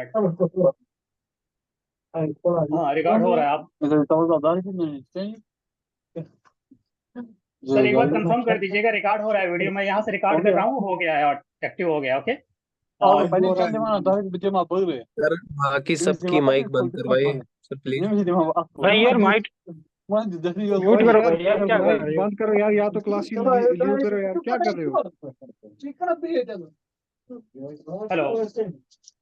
Minute. हाँ, record हो रहा है। आप सर एक बार कंफर्म कर दीजिएगा रिकॉर्ड हो रहा है वीडियो। मैं यहाँ से रिकॉर्ड कर रहा हूँ, हो गया है और एक्टिव हो गया। ओके, और सर बाकी सबकी माइक बंद करवाइए सर प्लीज। भाई यार माइक म्यूट करो भाई यार, क्या कर रहे हो? बंद करो यार, या तो क्लास ही लीव करो यार, क्या कर रहे हो? हेलो,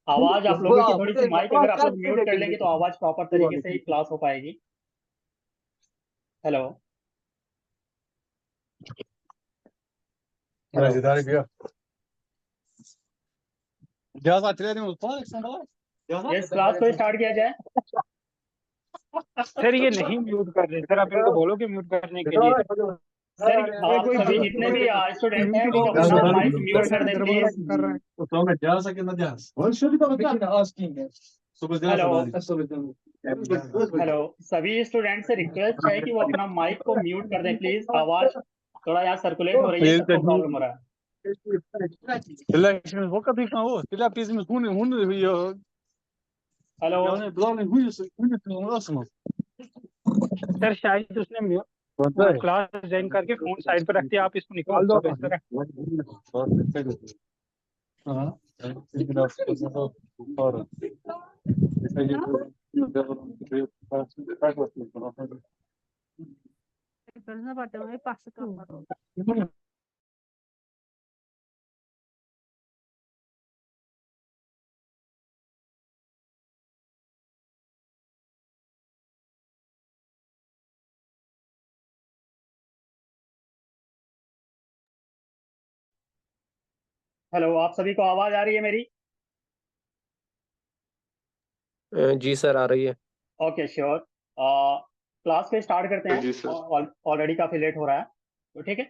आवाज आप लोगों की थोड़ी सी माइक अगर आप लोग म्यूट कर लेंगे तो आवाज प्रॉपर तरीके से ही क्लास हो पाएगी। हेलो, यस, क्लास को स्टार्ट किया जाए। सर ये नहीं म्यूट कर रहे सर, आप इनको बोलो कि म्यूट करने के लिए। सर आप सभी जितने भी स्टूडेंट हैं वो अपना माइक म्यूट कर दें प्लीज। हेलो, सभी स्टूडेंट से रिक्वेस्ट है कि वो अपना माइक को म्यूट कर दें प्लीज। आवाज थोड़ा यहाँ सर्कुलेट हो रही है, सबको प्रॉब्लम हो रहा है। हेलो, सर शायद उसने क्लास ज्वाइन करके फोन साइड पर रख दिया, आप इसको निकाल दो इस तरह। हेलो, आप सभी को आवाज आ रही है मेरी? जी सर आ रही है। Okay, sure. क्लास को स्टार्ट करते हैं, ऑलरेडी काफी लेट हो रहा है, तो ठीक है।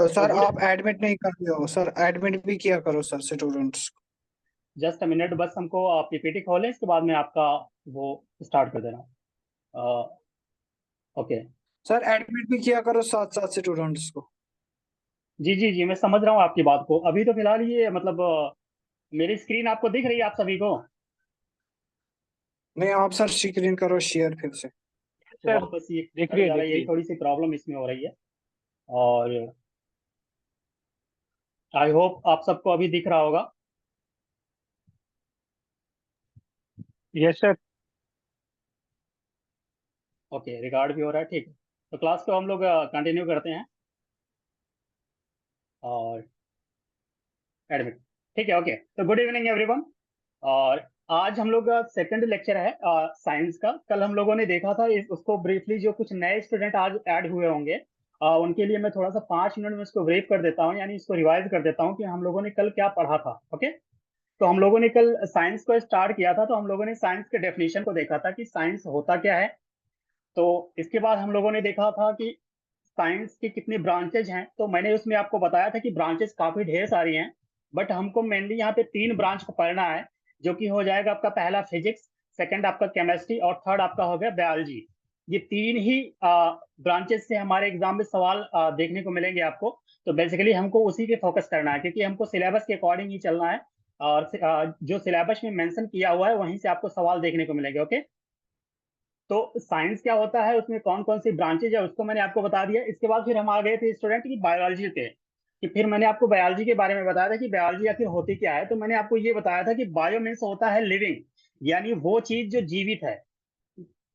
सर आप एडमिट नहीं कर रहे हो सर, एडमिट भी किया करो sir students. Just a minute, बस हमको पीपीटी खोलें, इसके बाद में आपका वो स्टार्ट कर देना। ओके, सर एडमिट भी किया करो साथ साथ स्टूडेंट्स को। जी जी जी, मैं समझ रहा हूँ आपकी बात को। अभी तो फिलहाल ये मतलब मेरी स्क्रीन आपको दिख रही है आप सभी को? नहीं आप सर स्क्रीन करो शेयर फिर से। तो सर वापस ये देख कट रही जा रहा है, है। यही थोड़ी सी प्रॉब्लम इसमें हो रही है। और आई होप आप सबको अभी दिख रहा होगा। Yes sir. ओके, रिकॉर्ड भी हो रहा है, ठीक है। तो क्लास को हम लोग कंटिन्यू करते हैं। और एडमिट, ठीक है। ओके, तो गुड इवनिंग एवरीवन। और आज हम लोग का सेकंड लेक्चर है साइंस का। कल हम लोगों ने देखा था उसको ब्रीफली। जो कुछ नए स्टूडेंट आज ऐड हुए होंगे उनके लिए मैं थोड़ा सा 5 मिनट में इसको ब्रीफ कर देता हूँ, यानी इसको रिवाइज कर देता हूँ कि हम लोगों ने कल क्या पढ़ा था। ओके, तो हम लोगों ने कल साइंस को स्टार्ट किया था, तो हम लोगों ने साइंस के डेफिनेशन को देखा था कि साइंस होता क्या है। तो इसके बाद हम लोगों ने देखा था कि साइंस की कितनी ब्रांचेज हैं। तो मैंने उसमें आपको बताया था कि ब्रांचेज काफी ढेर सारी हैं, बट हमको मेनली यहाँ पे 3 ब्रांच को पढ़ना है, जो कि हो जाएगा आपका पहला फिजिक्स, सेकंड आपका केमिस्ट्री और थर्ड आपका हो गया बायोलॉजी। ये 3 ही ब्रांचेस से हमारे एग्जाम में सवाल देखने को मिलेंगे आपको। तो बेसिकली हमको उसी पे फोकस करना है, क्योंकि हमको सिलेबस के अकॉर्डिंग ही चलना है। और जो सिलेबस में मेंशन किया हुआ है वहीं से आपको सवाल देखने को मिलेंगे। ओके, तो साइंस क्या होता है, उसमें कौन कौन सी ब्रांचेज है, उसको मैंने आपको बता दिया। इसके बाद फिर हम आ गए थे स्टूडेंट की बायोलॉजी पे, कि फिर मैंने आपको बायोलॉजी के बारे में बताया था कि बायोलॉजी आखिर होती क्या है। तो मैंने आपको ये बताया था कि बायो मीन्स होता है लिविंग, यानी वो चीज जो जीवित है।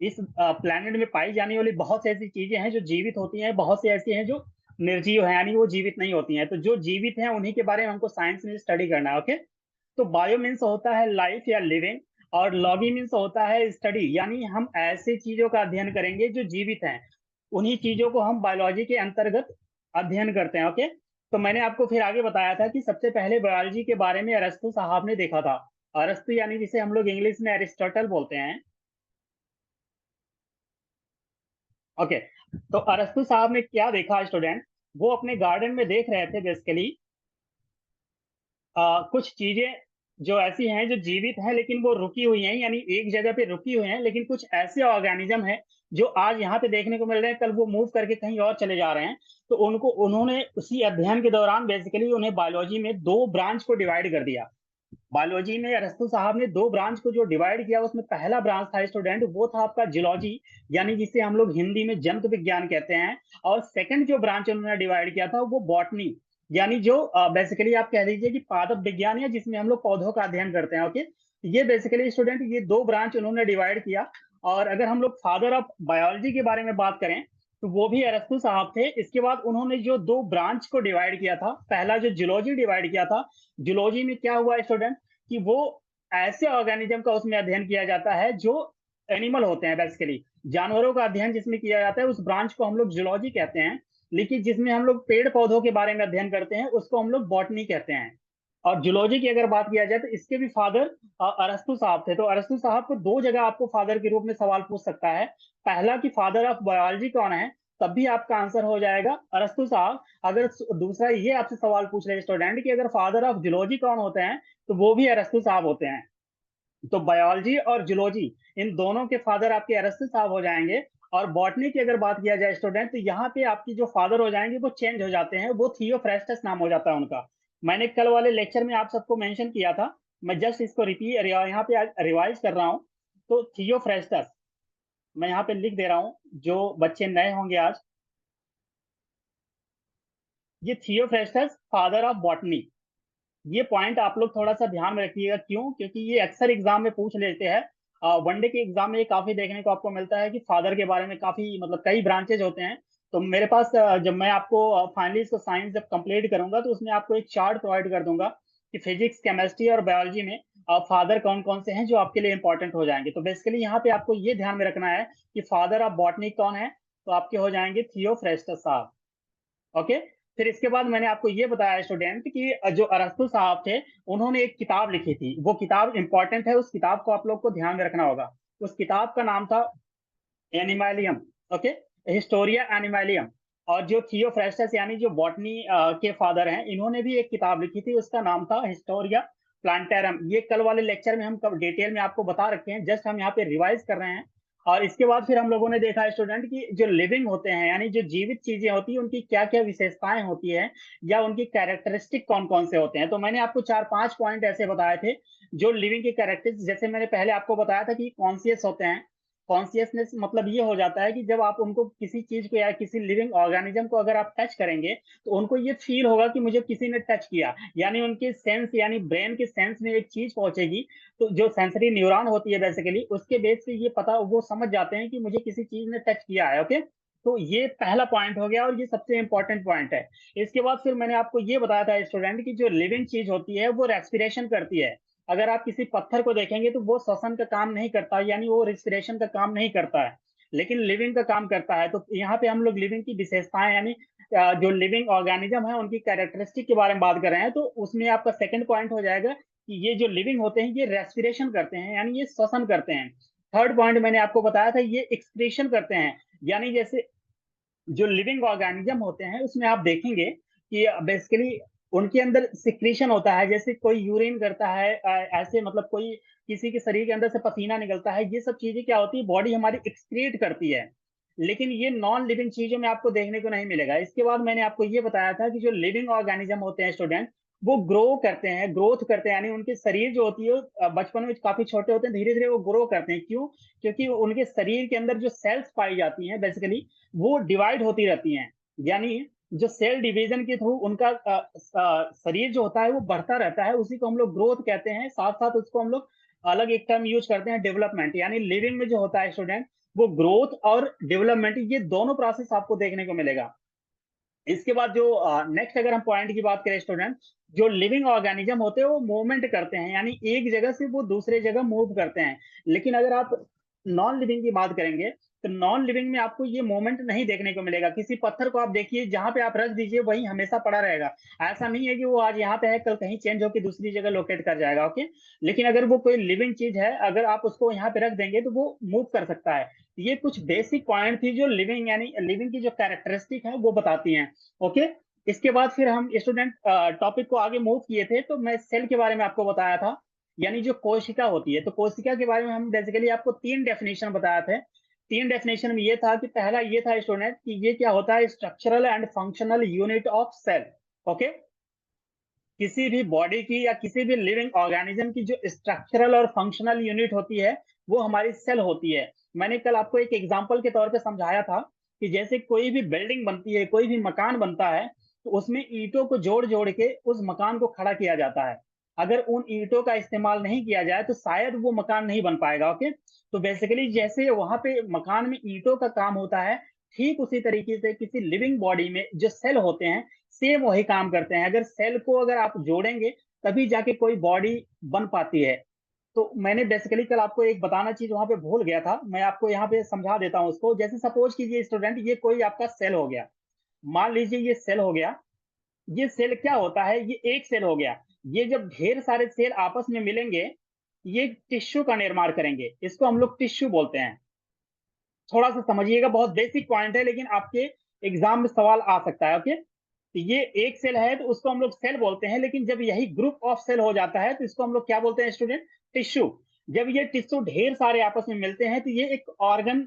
इस प्लेनेट में पाई जाने वाली बहुत सी ऐसी चीजें हैं जो जीवित होती हैं, बहुत सी ऐसी हैं जो निर्जीव है, यानी वो जीवित नहीं होती हैं। तो जो जीवित हैं उन्हीं के बारे में हमको साइंस में स्टडी करना है। ओके, तो बायो मीन्स होता है लाइफ या लिविंग, और लॉगी मीन्स होता है स्टडी, यानी हम ऐसी चीजों का अध्ययन करेंगे जो जीवित हैं। उन्हीं चीजों को हम बायोलॉजी के अंतर्गत अध्ययन करते हैं। ओके, तो मैंने आपको फिर आगे बताया था कि सबसे पहले बायोलॉजी के बारे में अरस्तु साहब ने देखा था। अरस्तु यानी जिसे हम लोग इंग्लिश में एरिस्टोटल बोलते हैं। ओके, तो अरस्तु साहब ने क्या देखा स्टूडेंट, वो अपने गार्डन में देख रहे थे बेसिकली कुछ चीजें जो ऐसी हैं जो जीवित हैं लेकिन वो रुकी हुई हैं, यानी एक जगह पे रुकी हुई हैं। लेकिन कुछ ऐसे ऑर्गेनिज्म हैं जो आज यहाँ पे देखने को मिल रहे हैं, कल वो मूव करके कहीं और चले जा रहे हैं। तो उन्होंने उसी अध्ययन के दौरान बेसिकली उन्हें बायोलॉजी में 2 ब्रांच को डिवाइड कर दिया। बायोलॉजी में अरस्तु साहब ने दो ब्रांच को जो डिवाइड किया, उसमें पहला ब्रांच था स्टूडेंट, वो था आपका जियोलॉजी, यानी जिसे हम लोग हिंदी में जंतु विज्ञान कहते हैं। और सेकंड जो ब्रांच उन्होंने डिवाइड किया था वो बॉटनी, यानी जो बेसिकली आप कह लीजिए कि पादप विज्ञान, या जिसमें हम लोग पौधों का अध्ययन करते हैं। ओके, ये बेसिकली स्टूडेंट ये दो ब्रांच उन्होंने डिवाइड किया। और अगर हम लोग फादर ऑफ बायोलॉजी के बारे में बात करें तो वो भी अरस्तु साहब थे। इसके बाद उन्होंने जो दो ब्रांच को डिवाइड किया था, पहला जो जूलॉजी डिवाइड किया था, जूलॉजी में क्या हुआ स्टूडेंट कि वो ऐसे ऑर्गेनिज्म का उसमें अध्ययन किया जाता है जो एनिमल होते हैं, बेसिकली जानवरों का अध्ययन जिसमें किया जाता है, उस ब्रांच को हम लोग जूलॉजी कहते हैं। लेकिन जिसमें हम लोग पेड़ पौधों के बारे में अध्ययन करते हैं उसको हम लोग बॉटनी कहते हैं। और जूलॉजी की अगर बात किया जाए तो इसके भी फादर अरस्तु साहब थे। तो अरस्तु साहब को दो जगह आपको फादर के रूप में सवाल पूछ सकता है। पहला कि फादर ऑफ बायोलॉजी कौन है, तब भी आपका आंसर हो जाएगा अरस्तु साहब। अगर दूसरा ये आपसे सवाल पूछ रहे स्टूडेंट कि अगर फादर ऑफ जूलॉजी कौन होते हैं, तो वो भी अरस्तु साहब होते हैं। तो बायोलॉजी और जूलॉजी इन दोनों के फादर आपके अरस्तु साहब हो जाएंगे। और बॉटनी की अगर बात किया जाए स्टूडेंट, तो यहाँ पे आपकी जो फादर हो जाएंगे वो चेंज हो जाते हैं, वो थियोफ्रेस्टस नाम हो जाता है उनका। मैंने कल वाले लेक्चर में आप सबको मेंशन किया था, मैं जस्ट इसको रिपीट यहाँ पे रिवाइज कर रहा हूँ। तो थियोफ्रेस्टस मैं यहाँ पे लिख दे रहा हूँ, जो बच्चे नए होंगे आज, ये थियोफ्रेस्टस फादर ऑफ बॉटनी। ये पॉइंट आप लोग थोड़ा सा ध्यान में रखिएगा। क्यों? क्योंकि ये अक्सर एग्जाम में पूछ लेते हैं। वनडे के एग्जाम में ये काफी देखने को आपको मिलता है कि फादर के बारे में काफी मतलब कई ब्रांचेज होते हैं। तो मेरे पास जब मैं आपको फाइनली इसको साइंस जब कंप्लीट करूंगा तो उसमें आपको एक चार्ट प्रोवाइड कर दूंगा कि फिजिक्स, केमिस्ट्री और बायोलॉजी में फादर कौन कौन से हैं जो आपके लिए इंपॉर्टेंट हो जाएंगे। तो बेसिकली यहाँ पे आपको ये ध्यान में रखना है कि फादर ऑफ बॉटनी कौन है, तो आपके हो जाएंगे थियोफ्रेस्टस साहब। ओके, फिर इसके बाद मैंने आपको ये बताया स्टूडेंट कि जो अरस्तु साहब थे उन्होंने एक किताब लिखी थी, वो किताब इंपॉर्टेंट है, उस किताब को आप लोग को ध्यान में रखना होगा। उस किताब का नाम था एनिमैलियम। Okay, Historia एनिमैलियम। और जो थियोफ्रेस्टस यानी जो बॉटनी के फादर हैं, इन्होंने भी एक किताब लिखी थी, उसका नाम था हिस्टोरिया प्लांटेरम। ये कल वाले लेक्चर में हम कब डिटेल में आपको बता रखे हैं, जस्ट हम यहाँ पे रिवाइज कर रहे हैं। और इसके बाद फिर हम लोगों ने देखा स्टूडेंट कि जो लिविंग होते हैं यानी जो जीवित चीजें होती है उनकी क्या क्या विशेषताएं होती है, या उनकी कैरेक्टरिस्टिक कौन कौन से होते हैं। तो मैंने आपको 4-5 पॉइंट ऐसे बताए थे जो लिविंग के कैरेक्टरिस्टिक, जैसे मैंने पहले आपको बताया था कि कॉन्शियस होते हैं। कॉन्शियसनेस मतलब ये हो जाता है कि जब आप उनको किसी चीज को या किसी लिविंग ऑर्गेनिज्म को अगर आप टच करेंगे तो उनको ये फील होगा कि मुझे किसी ने टच किया, यानी उनके सेंस यानी ब्रेन के सेंस में एक चीज पहुंचेगी। तो जो सेंसरी न्यूरॉन होती है बेसिकली, उसके बेस पे ये पता वो समझ जाते हैं कि मुझे किसी चीज ने टच किया है। ओके, तो ये पहला पॉइंट हो गया और ये सबसे इंपॉर्टेंट पॉइंट है। इसके बाद फिर मैंने आपको ये बताया था स्टूडेंट की जो लिविंग चीज होती है वो रेस्पिरेशन करती है। अगर आप किसी पत्थर को देखेंगे तो वो श्वसन का काम नहीं करता, यानी वो रिस्पिरेशन का काम नहीं करता है, लेकिन लिविंग का काम करता है। तो यहाँ पे हम लोग लिविंग की विशेषताएं यानी जो लिविंग ऑर्गेनिज्म है उनकी कैरेक्टरिस्टिक के बारे में बात कर रहे हैं। तो उसमें आपका सेकंड पॉइंट हो जाएगा कि ये जो लिविंग होते हैं ये रेस्पिरेशन करते हैं, यानी ये श्वसन करते हैं। थर्ड पॉइंट मैंने आपको बताया था ये एक्सक्रीशन करते हैं, यानी जैसे जो लिविंग ऑर्गेनिज्म होते हैं उसमें आप देखेंगे कि बेसिकली उनके अंदर सिक्रीशन होता है, जैसे कोई यूरिन करता है, ऐसे मतलब कोई किसी के शरीर के अंदर से पसीना निकलता है, ये सब चीजें क्या होती है बॉडी हमारी एक्सक्रीट करती है। लेकिन ये नॉन लिविंग चीजों में आपको देखने को नहीं मिलेगा। इसके बाद मैंने आपको ये बताया था कि जो लिविंग ऑर्गेनिज्म होते हैं स्टूडेंट, वो ग्रो करते हैं, ग्रोथ करते हैं, यानी उनके शरीर जो होती है बचपन में काफी छोटे होते हैं, धीरे धीरे वो ग्रो करते हैं। क्यों? क्योंकि उनके शरीर के अंदर जो सेल्स पाई जाती हैं बेसिकली वो डिवाइड होती रहती हैं, यानी जो सेल डिवीजन के थ्रू उनका शरीर जो होता है वो बढ़ता रहता है, उसी को हम लोग ग्रोथ कहते हैं। साथ साथ उसको हम लोग अलग एक टर्म यूज करते हैं डेवलपमेंट। यानी लिविंग में जो होता है स्टूडेंट वो ग्रोथ और डेवलपमेंट, ये दोनों प्रोसेस आपको देखने को मिलेगा। इसके बाद जो नेक्स्ट अगर हम पॉइंट की बात करें स्टूडेंट, जो लिविंग ऑर्गेनिज्म होते हैं वो मूवमेंट करते हैं, यानी एक जगह से वो दूसरे जगह मूव करते हैं। लेकिन अगर आप नॉन लिविंग की बात करेंगे तो नॉन लिविंग में आपको ये मूवमेंट नहीं देखने को मिलेगा। किसी पत्थर को आप देखिए, जहां पे आप रख दीजिए वही हमेशा पड़ा रहेगा। ऐसा नहीं है कि वो आज यहाँ पे है कल कहीं चेंज होकर दूसरी जगह लोकेट कर जाएगा। ओके, लेकिन अगर वो कोई लिविंग चीज है, अगर आप उसको यहाँ पे रख देंगे तो वो मूव कर सकता है। ये कुछ बेसिक पॉइंट थी जो लिविंग यानी लिविंग की जो कैरेक्टरिस्टिक है वो बताती हैं। ओके, इसके बाद फिर हम स्टूडेंट टॉपिक को आगे मूव किए थे, तो मैं सेल के बारे में आपको बताया था, यानी जो कोशिका होती है। तो कोशिका के बारे में हम बेसिकली आपको 3 डेफिनेशन बताए थे। 3 डेफिनेशन में ये था कि पहला ये था स्टूडेंट कि ये क्या होता है, structural and functional unit of cell. Okay, किसी भी बॉडी की या किसी भी लिविंग ऑर्गेनिज्म की जो स्ट्रक्चरल और फंक्शनल यूनिट होती है वो हमारी सेल होती है। मैंने कल आपको एक एग्जांपल के तौर पे समझाया था कि जैसे कोई भी बिल्डिंग बनती है, कोई भी मकान बनता है, तो उसमें ईंटों को जोड़ जोड़ के उस मकान को खड़ा किया जाता है। अगर उन ईंटों का इस्तेमाल नहीं किया जाए तो शायद वो मकान नहीं बन पाएगा। ओके, तो बेसिकली जैसे वहां पे मकान में ईंटों का काम होता है, ठीक उसी तरीके से किसी लिविंग बॉडी में जो सेल होते हैं सेम वही काम करते हैं। अगर सेल को अगर आप जोड़ेंगे तभी जाके कोई बॉडी बन पाती है। तो मैंने बेसिकली कल आपको एक बताना चीज वहां पे भूल गया था, मैं आपको यहाँ पे समझा देता हूँ उसको। जैसे सपोज कीजिए स्टूडेंट, ये कोई आपका सेल हो गया, मान लीजिए ये सेल हो गया। ये सेल क्या होता है, ये एक सेल हो गया। ये जब ढेर सारे सेल आपस में मिलेंगे ये टिश्यू का निर्माण करेंगे, इसको हम लोग टिश्यू बोलते हैं। थोड़ा सा समझिएगा, बहुत बेसिक पॉइंट है लेकिन आपके एग्जाम में सवाल आ सकता है। ओके, तो ये एक सेल है तो उसको हम लोग सेल बोलते हैं, लेकिन जब यही ग्रुप ऑफ सेल हो जाता है तो इसको हम लोग क्या बोलते हैं स्टूडेंट, टिश्यू। जब ये टिश्यू ढेर सारे आपस में मिलते हैं तो ये एक ऑर्गन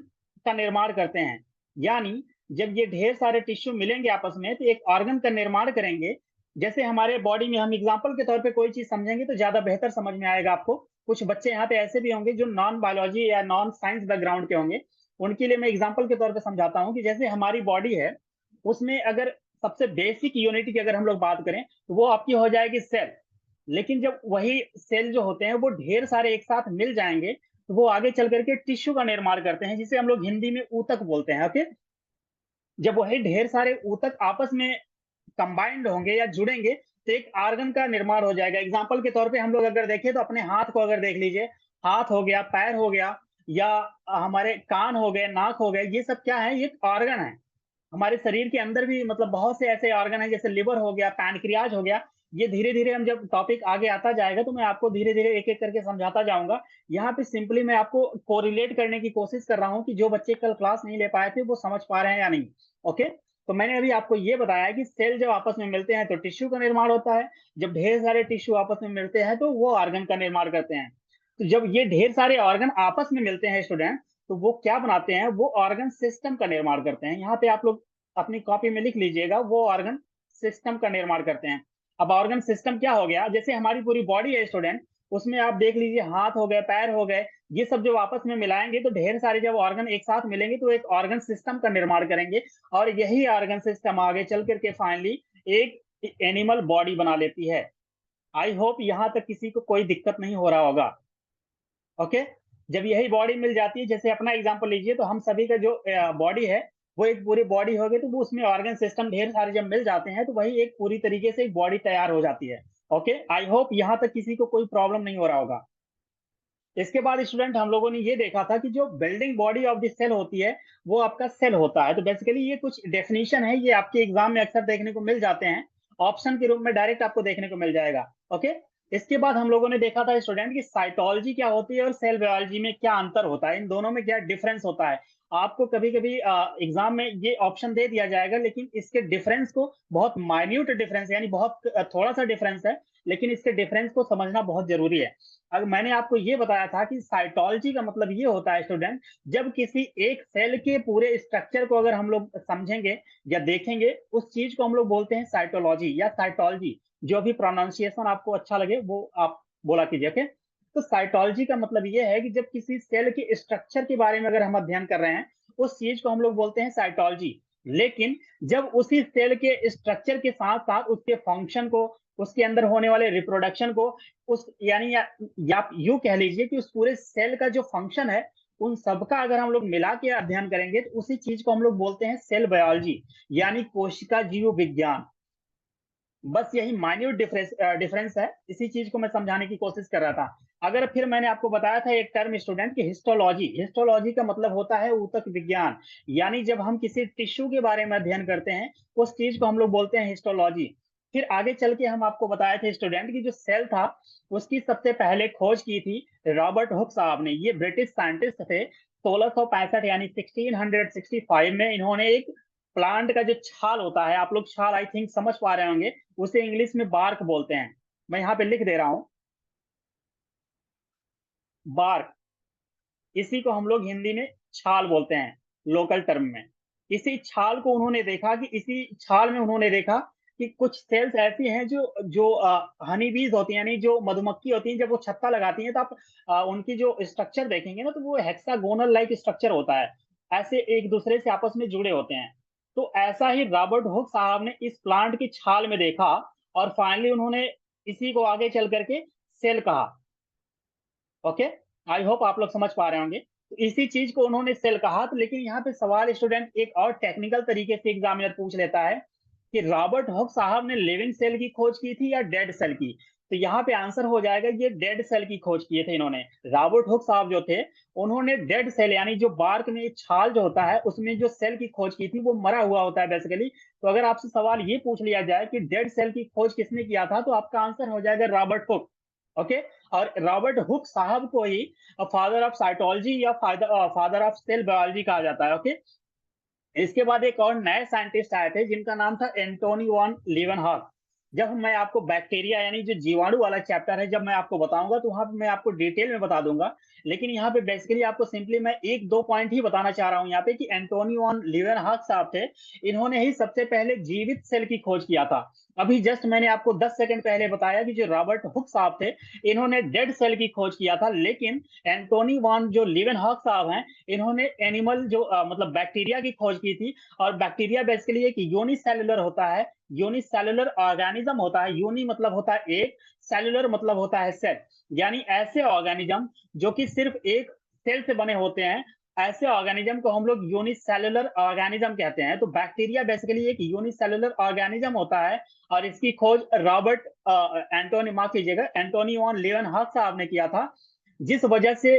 का निर्माण करते हैं। यानी जब ये ढेर सारे टिश्यू मिलेंगे आपस में तो एक ऑर्गन का निर्माण करेंगे। जैसे हमारे बॉडी में हम एग्जाम्पल के तौर पे कोई चीज समझेंगे तो ज्यादा बेहतर समझ में आएगा आपको। कुछ बच्चे यहाँ पे ऐसे भी होंगे जो नॉन बायोलॉजी या नॉन साइंस बैकग्राउंड के होंगे, उनके लिए मैं एग्जाम्पल के तौर पे समझाता हूँ कि जैसे हमारी बॉडी है, उसमें अगर सबसे बेसिक यूनिट की अगर हम लोग बात करें तो वो आपकी हो जाएगी सेल। लेकिन जब वही सेल जो होते हैं वो ढेर सारे एक साथ मिल जाएंगे तो वो आगे चल करके टिश्यू का निर्माण करते हैं, जिसे हम लोग हिंदी में ऊतक बोलते हैं। ओके, जब वही ढेर सारे ऊतक आपस में कंबाइंड होंगे या जुड़ेंगे तो एक ऑर्गन का निर्माण हो जाएगा। एग्जाम्पल के तौर पे हम लोग अगर देखें तो अपने हाथ को अगर देख लीजिए, हाथ हो गया, पैर हो गया, या हमारे कान हो गए, नाक हो गए, ये सब क्या है, ये ऑर्गन है। हमारे शरीर के अंदर भी मतलब बहुत से ऐसे ऑर्गन हैं, जैसे लिवर हो गया, पैनक्रियाज हो गया। ये धीरे धीरे हम जब टॉपिक आगे आता जाएगा तो मैं आपको धीरे धीरे एक एक करके समझाता जाऊंगा। यहाँ पे सिंपली मैं आपको कोरिलेट करने की कोशिश कर रहा हूँ कि जो बच्चे कल क्लास नहीं ले पाए थे वो समझ पा रहे हैं या नहीं। ओके, तो मैंने अभी आपको ये बताया कि सेल जब आपस में मिलते हैं तो टिश्यू का निर्माण होता है। जब ढेर सारे टिश्यू आपस में मिलते हैं तो वो ऑर्गन का निर्माण करते हैं। तो जब ये ढेर सारे ऑर्गन आपस में मिलते हैं स्टूडेंट, तो वो क्या बनाते हैं, वो ऑर्गन सिस्टम का निर्माण करते हैं। यहाँ पे आप लोग अपनी कॉपी में लिख लीजिएगा, वो ऑर्गन सिस्टम का निर्माण करते हैं। अब ऑर्गन सिस्टम क्या हो गया, जैसे हमारी पूरी बॉडी है स्टूडेंट, उसमें आप देख लीजिए हाथ हो गए, पैर हो गए, ये सब जब आपस में मिलाएंगे तो ढेर सारे जब ऑर्गन एक साथ मिलेंगे तो एक ऑर्गन सिस्टम का निर्माण करेंगे। और यही ऑर्गन सिस्टम आगे चल करके फाइनली एक एनिमल बॉडी बना लेती है। आई होप यहां तक किसी को कोई दिक्कत नहीं हो रहा होगा। ओके, जब यही बॉडी मिल जाती है, जैसे अपना एग्जांपल लीजिए, तो हम सभी का जो बॉडी है वो एक पूरी बॉडी हो गई, तो वो उसमें ऑर्गन सिस्टम ढेर सारे जब मिल जाते हैं तो वही एक पूरी तरीके से एक बॉडी तैयार हो जाती है। ओके, आई होप यहाँ तक किसी को कोई प्रॉब्लम नहीं हो रहा होगा। इसके बाद स्टूडेंट हम लोगों ने ये देखा था कि जो building body of the cell होती है वो आपका सेल होता है। तो बेसिकली ये कुछ डेफिनेशन है, ये आपके एग्जाम में अक्सर देखने को मिल जाते हैं, ऑप्शन के रूप में डायरेक्ट आपको देखने को मिल जाएगा। ओके, इसके बाद हम लोगों ने देखा था स्टूडेंट की साइटोलॉजी क्या होती है और सेल बायोलॉजी में क्या अंतर होता है, इन दोनों में क्या डिफरेंस होता है। आपको कभी कभी एग्जाम में ये ऑप्शन दे दिया जाएगा लेकिन इसके डिफरेंस को, बहुत माइन्यूट डिफरेंस यानी बहुत थोड़ा सा डिफरेंस है, लेकिन इसके डिफरेंस को समझना बहुत जरूरी है। अगर मैंने आपको ये बताया था कि साइटोलॉजी का मतलब ये होता है स्टूडेंट, जब किसी एक सेल के पूरे स्ट्रक्चर को अगर हम लोग समझेंगे या देखेंगे, उस चीज को हम लोग बोलते हैं साइटोलॉजी या साइटोलॉजी। जो भी प्रोनाउंसिएशन आपको अच्छा लगे वो आप बोला कीजिए। ओके, तो साइटोलॉजी का मतलब ये है कि जब किसी सेल के स्ट्रक्चर के बारे में अगर हम अध्ययन कर रहे हैं उस चीज को हम लोग बोलते हैं साइटोलॉजी। लेकिन जब उसी सेल के स्ट्रक्चर के साथ साथ उसके फंक्शन को, उसके अंदर होने वाले रिप्रोडक्शन को, उस यानी या यूं कह लीजिए कि उस पूरे सेल का जो फंक्शन है उन सबका अगर हम लोग मिला के अध्ययन करेंगे तो उसी चीज को हम लोग बोलते हैं सेल बायोलॉजी यानी कोशिका जीव विज्ञान। बस यही माइन्यूट डिफरेंस है, इसी चीज को मैं समझाने की कोशिश कर रहा था। अगर फिर मैंने आपको बताया था एक टर्म स्टूडेंट की हिस्टोलॉजी, हिस्टोलॉजी का मतलब होता है ऊतक विज्ञान। यानी जब हम किसी टिश्यू के बारे में अध्ययन करते हैं उस चीज को हम लोग बोलते हैं हिस्टोलॉजी। फिर आगे चल के हम आपको बताए थे स्टूडेंट की जो सेल था उसकी सबसे पहले खोज की थी रॉबर्ट हुक साहब ने। ये ब्रिटिश साइंटिस्ट थे। 1665 यानी 1665 में इन्होंने एक प्लांट का जो छाल होता है, आप लोग छाल आई थिंक समझ पा रहे होंगे, उसे इंग्लिश में बार्क बोलते हैं। मैं यहाँ पे लिख दे रहा हूं, बार्क। इसी को हम लोग हिंदी में छाल बोलते हैं लोकल टर्म में। इसी छाल को उन्होंने देखा कि इसी छाल में उन्होंने देखा कि कुछ सेल्स ऐसी हैं जो जो हनी बीज होती हैं, यानी जो मधुमक्खी होती हैं, जब वो छत्ता लगाती हैं तो आप उनकी जो स्ट्रक्चर देखेंगे ना, तो वो हेक्सागोनल लाइक स्ट्रक्चर होता है, ऐसे एक दूसरे से आपस में जुड़े होते हैं। तो ऐसा ही रॉबर्ट हुक साहब ने इस प्लांट की छाल में देखा और फाइनली उन्होंने इसी को आगे चल करके सेल कहा। ओके, आई होप आप लोग समझ पा रहे होंगे। तो इसी चीज को उन्होंने सेल कहा। तो लेकिन यहाँ पे सवाल स्टूडेंट एक और टेक्निकल तरीके से एग्जामिनर पूछ लेता है कि रॉबर्ट हुक साहब ने लिविंग सेल की खोज की थी या डेड सेल की। तो यहाँ पे आंसर हो जाएगा ये डेड सेल की खोज किए थे इन्होंने। रॉबर्ट हुक साहब जो थे उन्होंने डेड सेल यानी जो बार्क में छाल जो होता है उसमें जो सेल की खोज की थी वो मरा हुआ होता है बेसिकली। तो अगर आपसे सवाल ये पूछ लिया जाए कि डेड सेल की खोज किसने किया था तो आपका आंसर हो जाएगा रॉबर्ट हुक। ओके, और रॉबर्ट हुक साहब को ही फादर ऑफ साइटोलॉजी या फादर ऑफ सेल बायोलॉजी कहा जाता है। ओके, इसके बाद एक और नए साइंटिस्ट आए थे जिनका नाम था एंटोनी वॉन लीवनहॉक। जब मैं आपको बैक्टीरिया यानी जो जीवाणु वाला चैप्टर है जब मैं आपको बताऊंगा तो वहां पे मैं आपको डिटेल में बता दूंगा। लेकिन यहाँ पे बेसिकली आपको सिंपली मैं एक दो पॉइंट ही बताना चाह रहा हूँ यहाँ पे कि एंटोनी वॉन लीवनहॉक साहब थे, इन्होंने ही सबसे पहले जीवित सेल की खोज किया था। अभी जस्ट मैंने आपको 10 सेकंड पहले बताया कि जो रॉबर्ट हुक साहब थे इन्होंने डेड सेल की खोज किया था, लेकिन एंटोनी वॉन जो लीवनहॉक साहब हैं इन्होंने एनिमल जो मतलब बैक्टीरिया की खोज की थी। और बैक्टीरिया बेसिकली एक यूनिसेलुलर होता है, यूनिसेलुलर ऑर्गेनिज्म होता है। यूनि मतलब होता है एक, सेलुलर मतलब होता है सेल, यानी ऐसे ऑर्गेनिज्म जो कि सिर्फ एक सेल से बने होते हैं, ऐसे ऑर्गेनिज्म को हम लोग यूनिसेलुलर ऑर्गेनिज्म कहते हैं। तो बैक्टीरिया बेसिकली एक यूनिसेलुलर ऑर्गेनिज्म होता है और इसकी खोज रॉबर्ट एंटोनी माफ कीजिएगा एंटोनी वॉन लीवनहॉक साहब ने किया था, जिस वजह से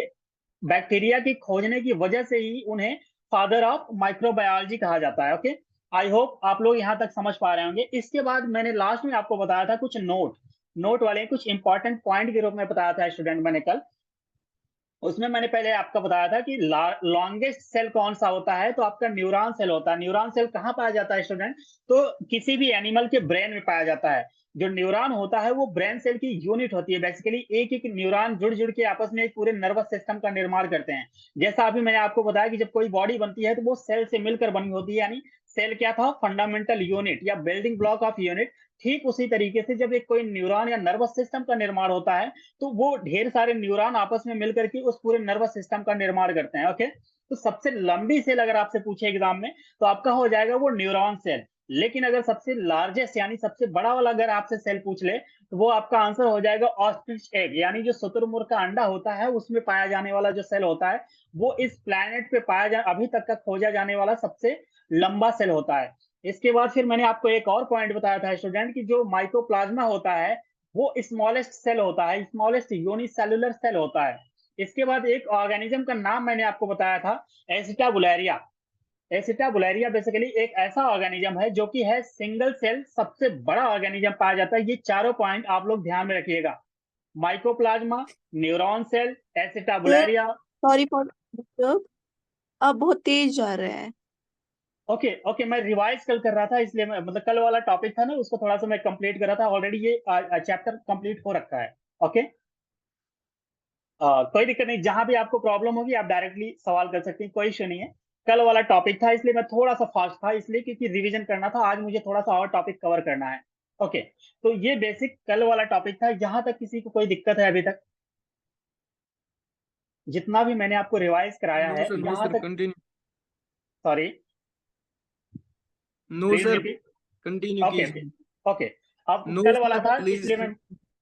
बैक्टीरिया की खोजने की वजह से ही उन्हें फादर ऑफ माइक्रोबायोलॉजी कहा जाता है। ओके, आई होप आप लोग यहाँ तक समझ पा रहे होंगे। इसके बाद मैंने लास्ट में आपको बताया था कुछ नोट वाले कुछ इंपॉर्टेंट पॉइंट के रूप में बताया था स्टूडेंट मैंने कल। उसमें मैंने पहले आपको बताया था कि लॉन्गेस्ट सेल कौन सा होता है, तो आपका न्यूरॉन सेल होता है। न्यूरॉन सेल कहाँ पाया जाता है स्टूडेंट, तो किसी भी एनिमल के ब्रेन में पाया जाता है। जो न्यूरॉन होता है वो ब्रेन सेल की यूनिट होती है, बेसिकली एक एक न्यूरॉन जुड़ जुड़ के आपस में एक पूरे नर्वस सिस्टम का निर्माण करते हैं। जैसा अभी मैंने आपको बताया कि जब कोई बॉडी बनती है तो वो सेल से मिलकर बनी होती है, यानी सेल क्या था, फंडामेंटल यूनिट या बिल्डिंग ब्लॉक ऑफ यूनिट। ठीक उसी तरीके से जब एक कोई न्यूरॉन या नर्वस सिस्टम का निर्माण होता है तो वो ढेर सारे न्यूरॉन आपस में मिलकर के उस पूरे नर्वस सिस्टम का निर्माण करते हैं। ओके, तो सबसे लंबी सेल अगर आपसे पूछे एग्जाम में तो आपका हो जाएगा वो न्यूरॉन सेल। लेकिन अगर सबसे लार्जेस्ट यानी सबसे बड़ा वाला अगर आपसे सेल पूछ ले तो वो आपका आंसर हो जाएगा ऑस्ट्रिच एग, यानी जो शुतुरमुर्ग का अंडा होता है उसमें पाया जाने वाला जो सेल होता है वो इस प्लैनेट पे पाया जा अभी तक का खोजा जाने वाला सबसे लंबा सेल होता है। इसके बाद फिर मैंने आपको एक और पॉइंट बताया था स्टूडेंट कि जो माइकोप्लाज्मा होता है वो स्मॉलेस्ट सेल होता है, स्मॉलेस्ट यूनिसेलुलर सेल होता है। इसके बाद एक ऑर्गेनिज्म का नाम मैंने आपको बताया था एसिटाबुलेरिया। एसिटाबुलेरिया बेसिकली एक ऐसा ऑर्गेनिज्म है जो कि है सिंगल सेल सबसे बड़ा ऑर्गेनिज्म पाया जाता है। ये चारों पॉइंट आप लोग ध्यान में रखिएगा, mycoplasma, neuron cell, acetabularia. Sorry for disturb, आप बहुत तेज जा रहे हैं। ओके ओके, मैं रिवाइज कल कर रहा था इसलिए मैं मतलब कल वाला टॉपिक था ना उसको थोड़ा सा मैं कंप्लीट कर रहा था, ऑलरेडी ये चैप्टर कंप्लीट हो रखा है। ओके, कोई दिक्कत नहीं, जहां भी आपको प्रॉब्लम होगी आप डायरेक्टली सवाल कर सकते हैं, कोई इशू नहीं है। कल वाला टॉपिक था इसलिए मैं थोड़ा सा फास्ट था, इसलिए क्योंकि रिवीजन करना था, आज मुझे थोड़ा सा और टॉपिक कवर करना है। ओके, तो ये बेसिक कल वाला टॉपिक था। यहाँ तक किसी को कोई दिक्कत है अभी तक? जितना भी मैंने आपको रिवाइज कराया है नो यहाँ सर तक, continue. Sorry no please sir repeat. Continue okay कीजिए। ओके, अब नो कल वाला सर था प्लीज इसलिए मैं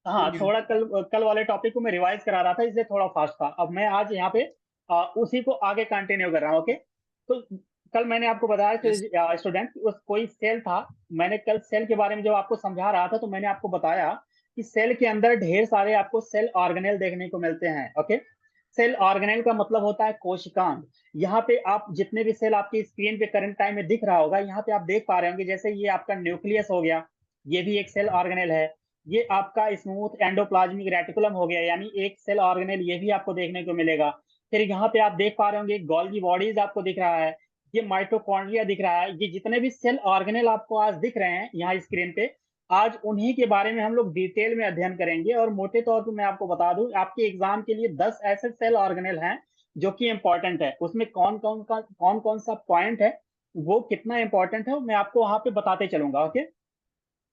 हाँ थोड़ा कल वाले टॉपिक को मैं रिवाइज करा रहा था इसलिए थोड़ा फास्ट था। अब मैं आज यहाँ पे उसी को आगे कंटिन्यू कर रहा हूँ। ओके, तो कल मैंने आपको बताया यस कि स्टूडेंट उस कोई सेल था, मैंने कल सेल के बारे में जब आपको समझा रहा था तो मैंने आपको बताया कि सेल के अंदर ढेर सारे आपको सेल ऑर्गेनेल देखने को मिलते हैं। ओके, सेल ऑर्गेनेल का मतलब होता है कोशिकांग। यहाँ पे आप जितने भी सेल आपकी स्क्रीन पे करंट टाइम में दिख रहा होगा यहाँ पे आप देख पा रहे होंगे, जैसे ये आपका न्यूक्लियस हो गया, ये भी एक सेल ऑर्गेनेल है। ये आपका स्मूथ एंडोप्लाज्मिक रेटिकुलम हो गया, यानी एक सेल ऑर्गेनेल, ये भी आपको देखने को मिलेगा। फिर यहाँ पे आप देख पा रहे होंगे गोल्गी बॉडीज आपको दिख रहा है, ये माइटोकॉन्ड्रिया दिख रहा है। ये जितने भी सेल ऑर्गेनेल आपको आज दिख रहे हैं यहाँ स्क्रीन पे, आज उन्हीं के बारे में हम लोग डिटेल में अध्ययन करेंगे। और मोटे तौर पर मैं आपको बता दूं आपके एग्जाम के लिए 10 ऐसे सेल ऑर्गेनेल हैं जो कि इंपॉर्टेंट है। उसमें कौन कौन सा पॉइंट है, वो कितना इंपॉर्टेंट है, मैं आपको वहां पे बताते चलूंगा। ओके,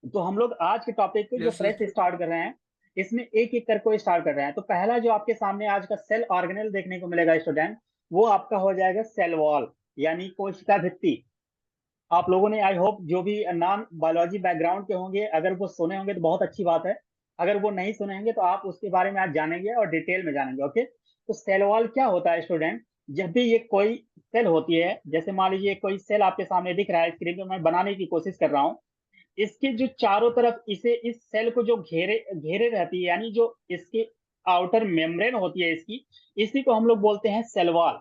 तो हम लोग आज के टॉपिक को जो Yes, sir. फ्रेश स्टार्ट कर रहे हैं, इसमें एक एक करके स्टार्ट कर रहे हैं। तो पहला जो आपके सामने आज का सेल ऑर्गेनेल देखने को मिलेगा स्टूडेंट, वो आपका हो जाएगा सेल वॉल, यानी कोशिका भित्ति। आप लोगों ने आई होप जो भी नॉन बायोलॉजी बैकग्राउंड के होंगे, अगर वो सुने होंगे तो बहुत अच्छी बात है। अगर वो नहीं सुने होंगे तो आप उसके बारे में आज जानेंगे और डिटेल में जानेंगे। ओके, तो सेल वॉल क्या होता है स्टूडेंट? जब भी ये कोई सेल होती है, जैसे मान लीजिए कोई सेल आपके सामने दिख रहा है स्क्रीन पे, मैं बनाने की कोशिश कर रहा हूँ। इसके जो चारों तरफ इसे इस सेल को जो घेरे घेरे रहती है, यानी जो इसकी आउटर मेम्ब्रेन होती है इसकी, इसी को हम लोग बोलते हैं सेल वॉल।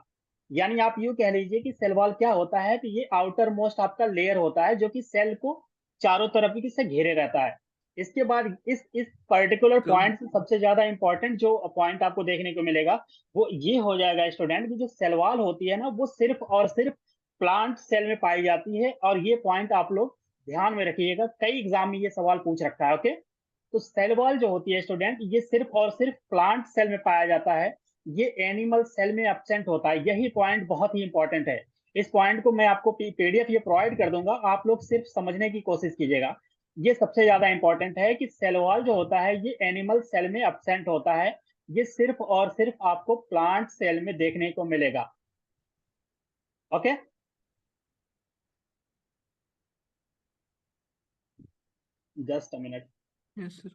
यानी आप यूं कह लीजिए कि सेल वॉल क्या होता है, कि ये आउटर मोस्ट आपका लेयर होता है जो कि सेल को चारों तरफ से घेरे रहता है। इसके बाद इस पर्टिकुलर पॉइंट से सबसे ज्यादा इंपॉर्टेंट जो पॉइंट आपको देखने को मिलेगा वो ये हो जाएगा स्टूडेंट, कि जो सेल वॉल होती है ना, वो सिर्फ और सिर्फ प्लांट सेल में पाई जाती है। और ये पॉइंट आप लोग ध्यान में रखिएगा, कई एग्जाम में ये सवाल पूछ रखा है। ओके, तो सेल वॉल जो होती है स्टूडेंट, ये सिर्फ और सिर्फ प्लांट सेल में पाया जाता है, ये एनिमल सेल में एब्सेंट होता है। यही पॉइंट बहुत ही इंपॉर्टेंट है। इस पॉइंट को मैं आपको पीडीएफ ये प्रोवाइड कर दूंगा, आप लोग सिर्फ समझने की कोशिश कीजिएगा। ये सबसे ज्यादा इंपॉर्टेंट है कि सेल वॉल जो होता है ये एनिमल सेल में एब्सेंट होता है, ये सिर्फ और सिर्फ आपको प्लांट सेल में देखने को मिलेगा। Okay, just a minute. Yes, sir.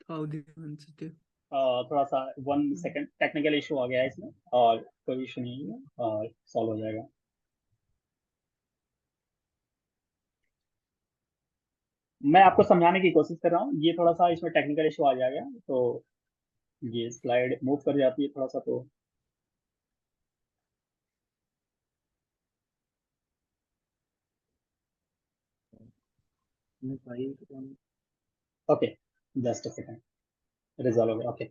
How the sensitive. थोड़ा सा 1 सेकंड, टेक्निकल इशू आ गया है इसमें, और कोई इशू नहीं है, और सॉल्व हो जाएगा। मैं आपको समझाने की कोशिश कर रहा हूँ, ये थोड़ा सा इसमें टेक्निकल इशू आ जाएगा, तो ये स्लाइड मूव कर जाती है थोड़ा सा, तो okay, just a second, resolve हो गया। ओके,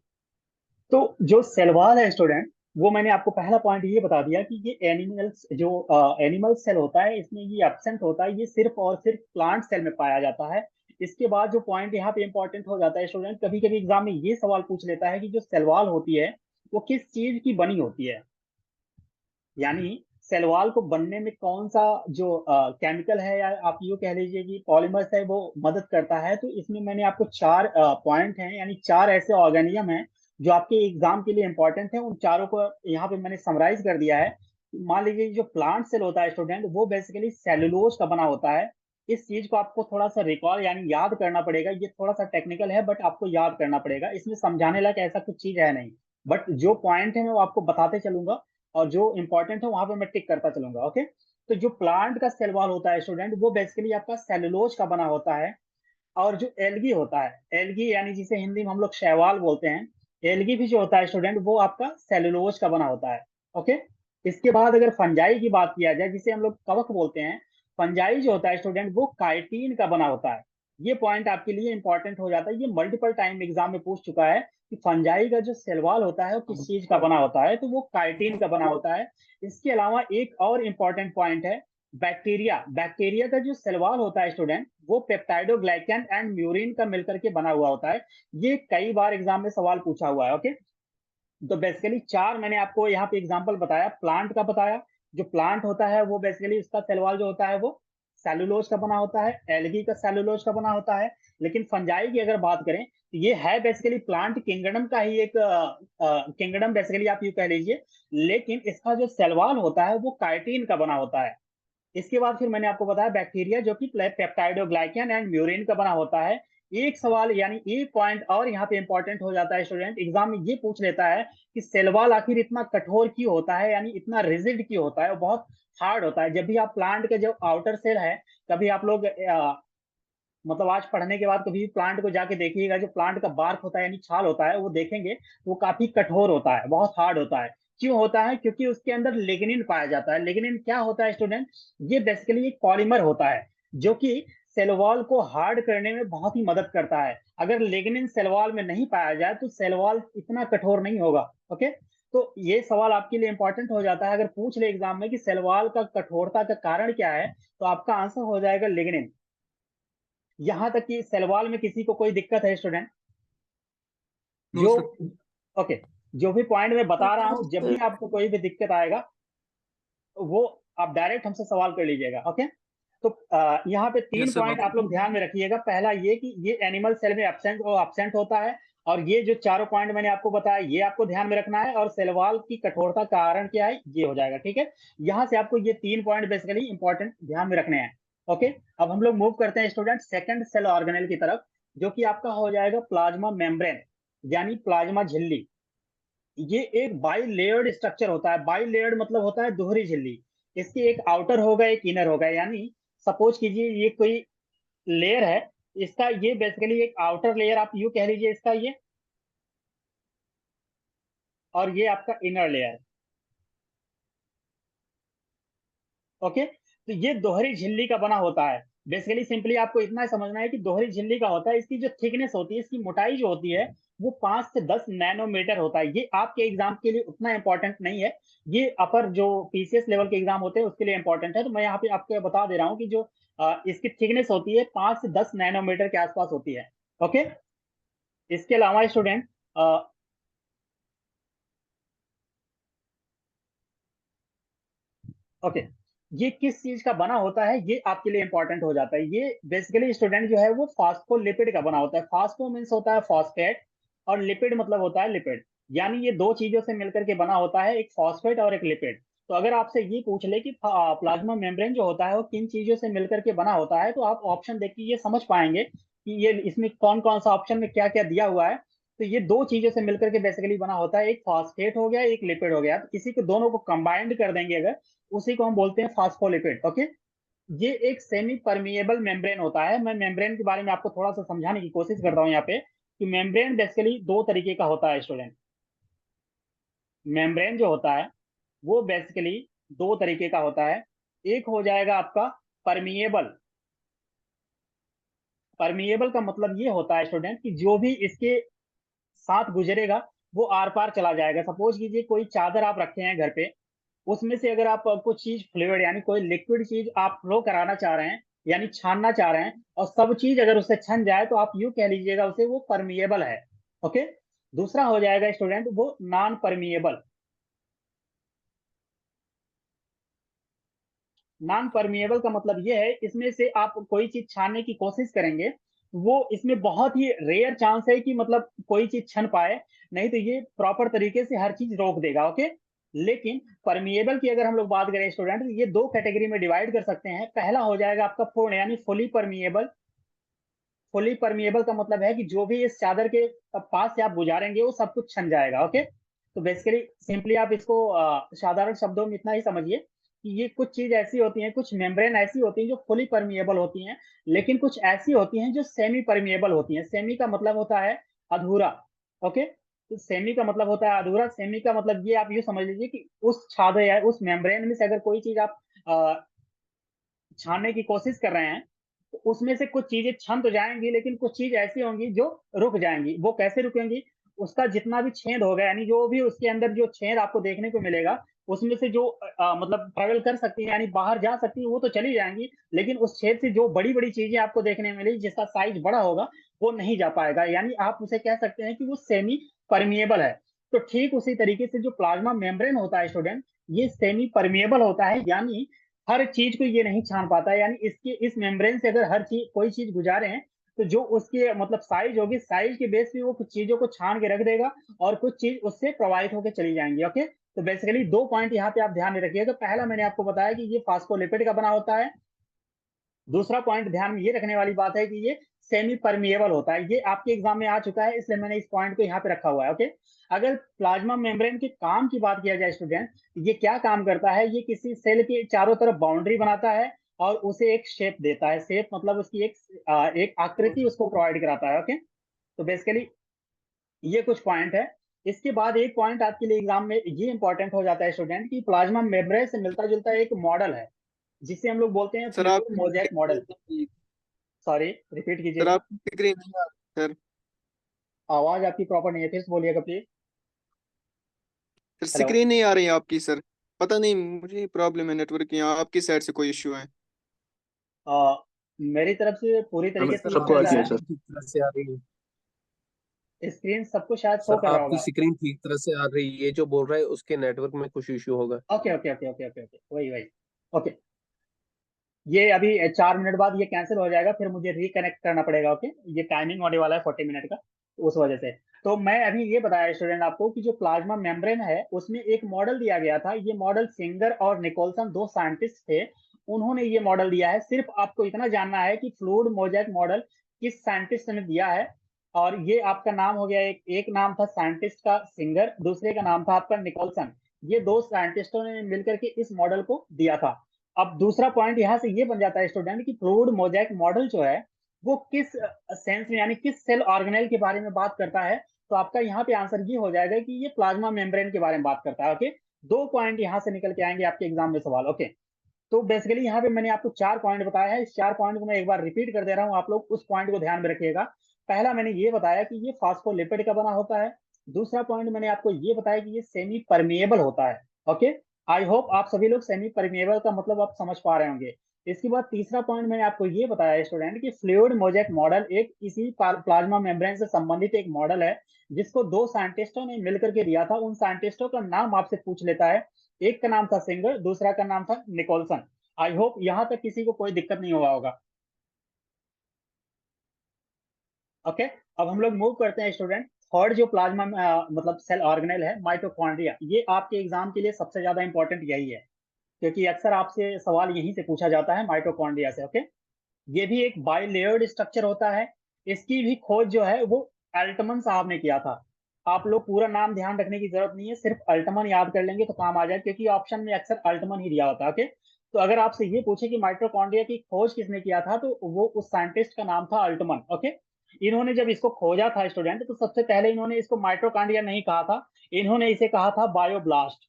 तो जो सेल वॉल है स्टूडेंट, वो मैंने आपको पहला पॉइंट ये बता दिया कि ये एनिमल्स जो एनिमल सेल होता है, इसमें ये एब्सेंट होता है, ये सिर्फ और सिर्फ प्लांट सेल में पाया जाता है। इसके बाद जो पॉइंट यहाँ पे इंपॉर्टेंट हो जाता है स्टूडेंट, कभी कभी एग्जाम में ये सवाल पूछ लेता है कि जो सेल वॉल होती है वो किस चीज की बनी होती है, यानी सेल वॉल को बनने में कौन सा जो केमिकल है, या आप यूँ कह लीजिए कि पॉलीमर्स है, वो मदद करता है। तो इसमें मैंने आपको 4 पॉइंट हैं, यानी 4 ऐसे ऑर्गेनिज्म हैं जो आपके एग्जाम के लिए इंपॉर्टेंट है। उन चारों को यहाँ पे मैंने समराइज कर दिया है। मान लीजिए जो प्लांट सेल होता है स्टूडेंट, वो बेसिकली सेलुलोज का बना होता है। इस चीज को आपको थोड़ा सा रिकॉल यानी याद करना पड़ेगा, ये थोड़ा सा टेक्निकल है बट आपको याद करना पड़ेगा, इसमें समझाने लायक ऐसा कुछ चीज है नहीं, बट जो पॉइंट है मैं वो आपको बताते चलूंगा, और जो इंपॉर्टेंट है वहां पे मैं टिक करता चलूंगा। ओके, तो जो प्लांट का सेल वॉल होता है स्टूडेंट, वो बेसिकली आपका सेलुलोज का बना होता है। और जो एल्गी होता है, एल्गी यानी जिसे हिंदी में हम लोग शैवाल बोलते हैं, एल्गी भी जो होता है स्टूडेंट, वो आपका सेलुलोज का बना होता है। ओके, इसके बाद अगर फंजाई की बात किया जाए, जिसे हम लोग कवक बोलते हैं, फंजाई जो होता है स्टूडेंट, वो काइटिन का बना होता है। ये पॉइंट आपके लिए इंपॉर्टेंट हो जाता है, ये मल्टीपल टाइम एग्जाम में पूछ चुका है कि फंजाई का जो सेलवाल होता है वो किस चीज का बना होता है, तो वो काइटिन का बना होता है। इसके अलावा एक और इंपॉर्टेंट पॉइंट है, बैक्टीरिया। बैक्टीरिया का जो सेलवाल होता है स्टूडेंट, वो पेप्टाइडोग्लाइकन एंड म्यूरिन का मिलकर के बना हुआ होता है। ये कई बार एग्जाम में सवाल पूछा हुआ है। ओके, तो बेसिकली 4 मैंने आपको यहाँ पे एग्जांपल बताया, प्लांट का बताया। जो प्लांट होता है वो बेसिकली उसका सेलवाल जो होता है वो सेलुलोज का बना होता है, एल्गी का सेलुलोज का बना होता है। लेकिन फंजाई की अगर बात करें तो ये है बेसिकली प्लांट किंगडम का ही एक किंगडम, बेसिकली आप यूं कह लीजिए। लेकिन इसका जो सेलवाल होता है वो काइटिन का बना होता है। इसके बाद फिर मैंने आपको बताया बैक्टीरिया, जो कि पेप्टाइडोग्लाइकन एंड म्यूरिन का बना होता है। एक सवाल यानी एक पॉइंट और यहाँ पे इंपॉर्टेंट हो जाता है स्टूडेंट, एग्जाम में ये पूछ लेता है कि सेल वॉल आखिर इतना कठोर क्यों होता है, यानी इतना रिजिड क्यों होता है, वो बहुत हार्ड होता है। जब भी आप प्लांट के जो आउटर सेल है, कभी आप लोग मतलब आज पढ़ने के बाद कभी भी प्लांट को जाके देखिएगा, जो प्लांट का बार्क होता है यानी छाल होता है, वो देखेंगे वो काफी कठोर होता है, बहुत हार्ड होता है। क्यों होता है? क्योंकि उसके अंदर लिग्निन पाया जाता है। लिग्निन क्या होता है स्टूडेंट? ये बेसिकली एक पॉलीमर होता है जो कि सेल वॉल को हार्ड करने में बहुत ही मदद करता है। अगर लिग्निन सेल वॉल में नहीं पाया जाए तो सेल वॉल इतना कठोर नहीं होगा। ओके, तो ये सवाल आपके लिए इंपॉर्टेंट हो जाता है। अगर पूछ ले एग्जाम में कि सेल वॉल का कठोरता का कारण क्या है, तो आपका आंसर हो जाएगा लिग्निन। यहाँ तक कि सेल वॉल में किसी को कोई दिक्कत है स्टूडेंट? नो जो सर। ओके, जो भी पॉइंट मैं बता रहा हूँ, जब भी सर आपको कोई भी दिक्कत आएगा वो आप डायरेक्ट हमसे सवाल कर लीजिएगा। ओके, तो यहाँ पे 3 यस सर, पॉइंट नो आप लोग ध्यान में रखिएगा। पहला ये कि ये एनिमल सेल में एब्सेंट होता है, और ये जो चारों पॉइंट मैंने आपको बताया ये आपको ध्यान में रखना है, और सेल वॉल की कठोरता का कारण क्या है ये हो जाएगा। ठीक है, यहाँ से आपको ये 3 पॉइंट बेसिकली इंपॉर्टेंट ध्यान में रखने हैं। ओके, अब हम लोग मूव करते हैं स्टूडेंट सेकंड सेल ऑर्गेनेल की तरफ, जो कि आपका हो जाएगा प्लाज्मा मेम्ब्रेन, यानी प्लाज्मा झिल्ली। ये एक बाई लेयर्ड स्ट्रक्चर होता है। बाई लेयर्ड मतलब होता है दोहरी झिल्ली। इसकी एक आउटर होगा, एक इनर होगा। यानी सपोज कीजिए ये कोई लेयर है, इसका ये बेसिकली एक आउटर लेयर आप यूं कह लीजिए इसका ये, और ये आपका इनर लेयर। ओके, तो ये दोहरी झिल्ली का बना होता है। बेसिकली सिंपली आपको इतना समझना है कि दोहरी झिल्ली का होता है, इसकी जो थिकनेस होती है, इसकी मोटाई जो होती है वो 5 से 10 नैनोमीटर होता है। ये आपके एग्जाम के लिए उतना इंपॉर्टेंट नहीं है, ये अपर जो पीसीएस लेवल के एग्जाम होते हैं उसके लिए इंपॉर्टेंट है। तो मैं यहाँ पे आपको बता दे रहा हूँ कि जो इसकी थिकनेस होती है 5 से 10 नैनोमीटर के आसपास होती है। ओके, इसके अलावा स्टूडेंट ओके, ये किस चीज का बना होता है ये आपके लिए इंपॉर्टेंट हो जाता है। ये बेसिकली स्टूडेंट जो है वो फास्फोलिपिड का बना होता है। फास्फो मीन्स होता है फॉस्फेट, और लिपिड मतलब होता है लिपिड। यानी ये दो चीजों से मिलकर के बना होता है, एक फॉस्फेट और एक लिपिड। तो अगर आपसे ये पूछ ले कि प्लाज्मा मेम्ब्रेन जो होता है वो किन चीजों से मिलकर के बना होता है, तो आप ऑप्शन देख के ये समझ पाएंगे कि ये इसमें कौन कौन सा ऑप्शन में क्या क्या दिया हुआ है। तो ये दो चीजों से मिलकर के बेसिकली बना होता है, एक फॉस्फेट हो गया, एक लिपिड हो गया। तो किसी को दोनों को कंबाइंड कर देंगे अगर, उसी को हम बोलते हैं फास्फोलिपिड। ओके, ये एक सेमी परमिएबल मेम्ब्रेन होता है। मैं मेम्ब्रेन के बारे में आपको थोड़ा सा समझाने की कोशिश करता हूँ यहाँ पे, कि मेम्ब्रेन बेसिकली दो तरीके का होता है स्टूडेंट। मेम्ब्रेन जो होता है वो बेसिकली दो तरीके का होता है। एक हो जाएगा आपका परमिएबल। परमिएबल का मतलब ये होता है स्टूडेंट कि जो भी इसके साथ गुजरेगा वो आर पार चला जाएगा। सपोज कीजिए कोई चादर आप रखे हैं घर पे, उसमें से अगर आप कुछ चीज फ्लूइड यानी कोई लिक्विड चीज आप फ्लो कराना चाह रहे हैं, यानी छानना चाह रहे हैं, और सब चीज अगर उससे छन जाए तो आप यूं कह लीजिएगा उसे वो परमिएबल है। ओके, दूसरा हो जाएगा स्टूडेंट वो नॉन परमिएबल। नॉन परमिएबल का मतलब ये है इसमें से आप कोई चीज छानने की कोशिश करेंगे, वो इसमें बहुत ही रेयर चांस है कि मतलब कोई चीज छन पाए, नहीं तो ये प्रॉपर तरीके से हर चीज रोक देगा। ओके, लेकिन परमिएबल की अगर हम लोग बात करें स्टूडेंट, ये दो कैटेगरी में डिवाइड कर सकते हैं। पहला हो जाएगा आपका पूर्ण यानी फुली परमिएबल। फुली परमिएबल का मतलब है कि जो भी इस चादर के पास से आप गुजारेंगे वो सब कुछ छन जाएगा। ओके, तो बेसिकली सिंपली आप इसको साधारण शब्दों में इतना ही समझिए कि ये कुछ चीज ऐसी होती हैं, कुछ मेम्ब्रेन ऐसी होती हैं जो फुली परमिएबल होती हैं, लेकिन कुछ ऐसी होती हैं जो सेमी परमिएबल होती हैं। सेमी का मतलब होता है अधूरा। ओके, तो सेमी का मतलब होता है अधूरा। सेमी का मतलब ये आप ये समझ लीजिए कि उस छादर या उस मेम्ब्रेन में से अगर कोई चीज आप छानने की कोशिश कर रहे हैं, तो उसमें से कुछ चीजें छन तो जाएंगी, लेकिन कुछ चीज ऐसी होंगी जो रुक जाएंगी। वो कैसे रुकेंगी? उसका जितना भी छेद होगा, यानी जो भी उसके अंदर जो छेद आपको देखने को मिलेगा, उसमें से जो मतलब ट्रेवल कर सकती है यानी बाहर जा सकती है वो तो चली जाएंगी, लेकिन उस छेद से जो बड़ी बड़ी चीजें आपको देखने में मिलेगी जिसका साइज बड़ा होगा वो नहीं जा पाएगा। यानी आप उसे कह सकते हैं कि वो सेमी परमिएबल है। तो ठीक उसी तरीके से जो प्लाज्मा मेम्ब्रेन होता है स्टूडेंट, ये सेमी परमिएबल होता है, यानी हर चीज को ये नहीं छान पाता है। यानी इसके इस मेम्ब्रेन से अगर हर चीज कोई चीज गुजारे हैं, तो जो उसके मतलब साइज होगी, साइज के बेस पे वो कुछ चीजों को छान के रख देगा, और कुछ चीज उससे प्रवाहित होकर चली जाएंगी। ओके, तो बेसिकली दो पॉइंट यहाँ पे आप ध्यान में रखिएगा। पहला मैंने आपको बताया कि ये फास्फोलिपिड का बना होता है। दूसरा पॉइंट ध्यान में ये रखने वाली बात है कि ये सेमी परमिएबल होता है। ये आपके एग्जाम में आ चुका है, इसलिए मैंने इस पॉइंट को यहाँ पे रखा हुआ है। ओके, अगर प्लाज्मा मेम्ब्रेन के काम की बात किया जाए स्टूडेंट, ये क्या काम करता है? ये किसी सेल के चारों तरफ बाउंड्री बनाता है और उसे एक शेप देता है। शेप मतलब उसकी एक आकृति उसको प्रोवाइड कराता है। ओके, तो बेसिकली ये कुछ पॉइंट है। इसके बाद एक पॉइंट आपके लिए एग्जाम में ये इंपॉर्टेंट हो जाता है स्टूडेंट की प्लाज्मा मेम्ब्रेन से मिलता जुलता एक मॉडल है, जिसे हम लोग बोलते हैं सर आप fluid mosaic model. Sorry, repeat sir कीजिएगा, आपकी स्क्रीन नहीं आ रही सर। आवाज आपकी प्रॉपर नहीं है, फिर से बोलिएगा प्लीज। सर हेलो, स्क्रीन नहीं आ रही है आपकी सर। पता नहीं मुझे प्रॉब्लम है नेटवर्क की, यहाँ आपकी साइड से कोई इश्यू है। मेरी तरफ से पूरी तरीके से ये सबको चल आती रहा है सर। ठीक तरह से आ रही है है, स्क्रीन सबको शायद शो सर, कर रहा आपकी होगा। स्क्रीन ठीक तरह से आ रही है, ये जो बोल रहा है उसके नेटवर्क में कुछ इश्यू होगा। Okay okay okay okay okay okay, वही वही। ओके, ये अभी 4 मिनट बाद ये कैंसिल हो जाएगा, फिर मुझे रिकनेक्ट करना पड़ेगा। ओके, ये टाइमिंग होने वाला है 40 मिनट का, उस वजह से। तो मैं अभी ये बताया स्टूडेंट आपको कि जो प्लाज्मा मेम्ब्रेन है उसमें एक मॉडल दिया गया था। ये मॉडल सिंगर और निकोलसन, दो साइंटिस्ट थे, उन्होंने ये मॉडल दिया है। सिर्फ आपको इतना जानना है कि फ्लूइड मोज़ेक मॉडल किस साइंटिस्ट ने दिया है। और ये आपका नाम हो गया, एक नाम था साइंटिस्ट का सिंगर, दूसरे का नाम था आपका निकोलसन। ये दो साइंटिस्टों ने मिलकर के इस मॉडल को दिया था। अब दूसरा पॉइंट यहाँ से ये बन जाता है स्टूडेंट कि फ्लूइड मोज़ेक मॉडल जो है वो किस सेंस में, यानी किस सेल ऑर्गेनेल के बारे में बात करता है। तो आपका यहाँ पे आंसर ये हो जाएगा कि ये प्लाज्मा मेम्ब्रेन के बारे में बात करता है। ओके, 2 पॉइंट यहाँ से निकल के आएंगे आपके एग्जाम में सवाल। ओके, तो बेसिकली यहाँ पे मैंने आपको 4 पॉइंट बताया है। इस 4 पॉइंट को मैं एक बार रिपीट कर दे रहा हूँ, आप लोग उस पॉइंट को ध्यान में रखिएगा। पहला मैंने ये बताया कि ये फास्फोलिपिड का बना होता है। दूसरा पॉइंट मैंने आपको ये बताया कि ये सेमी परमिएबल होता है। ओके, आई होप आप सभी लोग सेमी परमिएबल का मतलब आप समझ पा रहे होंगे। इसके बाद तीसरा पॉइंट मैंने आपको ये बताया स्टूडेंट कि फ्लूइड मोज़ेक मॉडल एक इसी प्लाज्मा मेम्ब्रेन से संबंधित एक मॉडल है, जिसको दो साइंटिस्टों ने मिलकर के दिया था। उन साइंटिस्टों का नाम आपसे पूछ लेता है, एक का नाम था सिंगर, दूसरा का नाम था निकोलसन। आई होप यहां तक किसी को कोई दिक्कत नहीं हुआ होगा। ओके, अब हम लोग मूव करते हैं स्टूडेंट। थर्ड जो प्लाज्मा मतलब सेल ऑर्गेनेल है, माइटोकॉन्ड्रिया। ये आपके एग्जाम के लिए सबसे ज्यादा इंपॉर्टेंट यही है, क्योंकि अक्सर आपसे सवाल यहीं से पूछा जाता है, माइटोकॉन्ड्रिया से। ओके, ये भी एक बाइलेयर्ड स्ट्रक्चर होता है। इसकी भी खोज जो है वो अल्टमन साहब ने किया था। आप लोग पूरा नाम ध्यान रखने की जरूरत नहीं है, सिर्फ अल्टमन याद कर लेंगे तो काम आ जाए, क्योंकि ऑप्शन में अक्सर अल्टमन ही दिया होता है। ओके, तो अगर आपसे ये पूछे कि माइटोकॉन्ड्रिया की खोज किसने किया था, तो वो उस साइंटिस्ट का नाम था अल्टमन। ओके, इन्होंने जब इसको खोजा था स्टूडेंट, तो सबसे पहले इन्होंने इसको माइटोकॉन्ड्रिया नहीं कहा था, इन्होंने इसे कहा था बायोब्लास्ट।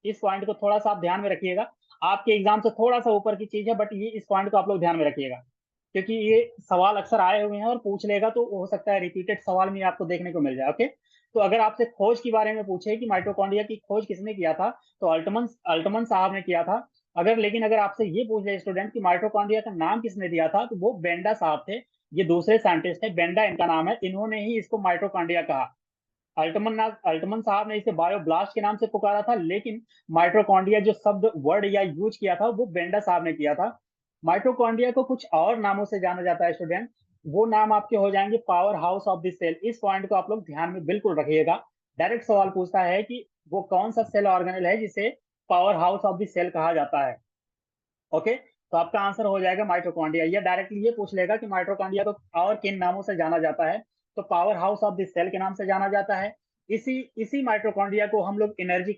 इस पॉइंट को थोड़ा सा आप ध्यान में रखिएगा, आपके एग्जाम से थोड़ा सा ऊपर की चीज है, बट ये इस पॉइंट को आप लोग ध्यान में रखिएगा, क्योंकि ये सवाल अक्सर आए हुए हैं और पूछ लेगा तो हो सकता है रिपीटेड सवाल में आपको देखने को मिल जाए। ओके, तो अगर आपसे खोज के बारे में पूछे कि माइटोकॉन्ड्रिया की खोज किसने किया था, तो अल्टमन अल्टमन साहब ने किया था। लेकिन अगर आपसे ये पूछ ले स्टूडेंट कि माइटोकॉन्ड्रिया का नाम किसने दिया था, तो वो बेंडा साहब थे। ये दूसरे साइंटिस्ट है, बेंडा इनका नाम है, इन्होंने ही इसको माइटोकॉन्ड्रिया कहा। अल्टमन साहब ने इसे बायोब्लास्ट के नाम से पुकारा था, लेकिन माइटोकॉन्ड्रिया जो शब्द वर्ड या यूज किया था वो बेंडा साहब ने किया था। माइटोकॉन्ड्रिया को कुछ और नामों से जाना जाता है स्टूडेंट, वो नाम आपके हो जाएंगे power house of the cell. इस पॉइंट को आप लोग ध्यान में बिल्कुल रखिएगा। डायरेक्ट सवाल पूछता है कि वो कौन सा सेल ऑर्गेनेल है जिसे power house of the cell कहा जाता है। ओके, तो आपका आंसर हो जाएगा माइटोकॉन्ड्रिया। या डायरेक्टली ये पूछ लेगा कि माइटोकॉन्ड्रिया को और किन नामों से जाना जाता है, तो power house of the cell के नाम से जाना जाता है। इसी इसी माइटोकॉन्ड्रिया को हम लोग energy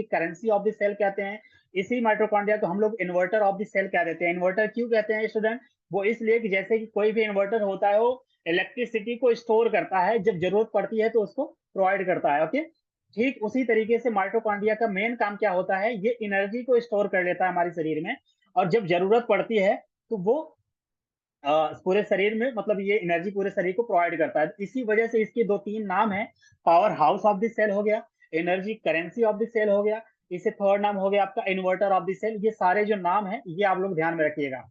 currency of the cell कहते हैं। इसी माइटोकॉन्ड्रिया को हम लोग इन्वर्टर ऑफ द सेल कह देते हैं। इन्वर्टर क्यों कहते हैं स्टूडेंट? वो इसलिए कि जैसे कि कोई भी इन्वर्टर होता है वो इलेक्ट्रिसिटी को स्टोर करता है, जब जरूरत पड़ती है तो उसको प्रोवाइड करता है। ओके, ठीक उसी तरीके से माइटोकॉन्ड्रिया का मेन काम क्या होता है, ये एनर्जी को स्टोर कर लेता है हमारे शरीर में, और जब जरूरत पड़ती है तो वो पूरे शरीर में, मतलब ये एनर्जी पूरे शरीर को प्रोवाइड करता है। इसी वजह से इसके दो तीन नाम है, power house of the cell हो गया, energy currency of the cell हो गया, इसे थर्ड नाम हो गया आपका इन्वर्टर ऑफ द सेल। ये सारे जो नाम है ये आप लोग ध्यान में रखिएगा।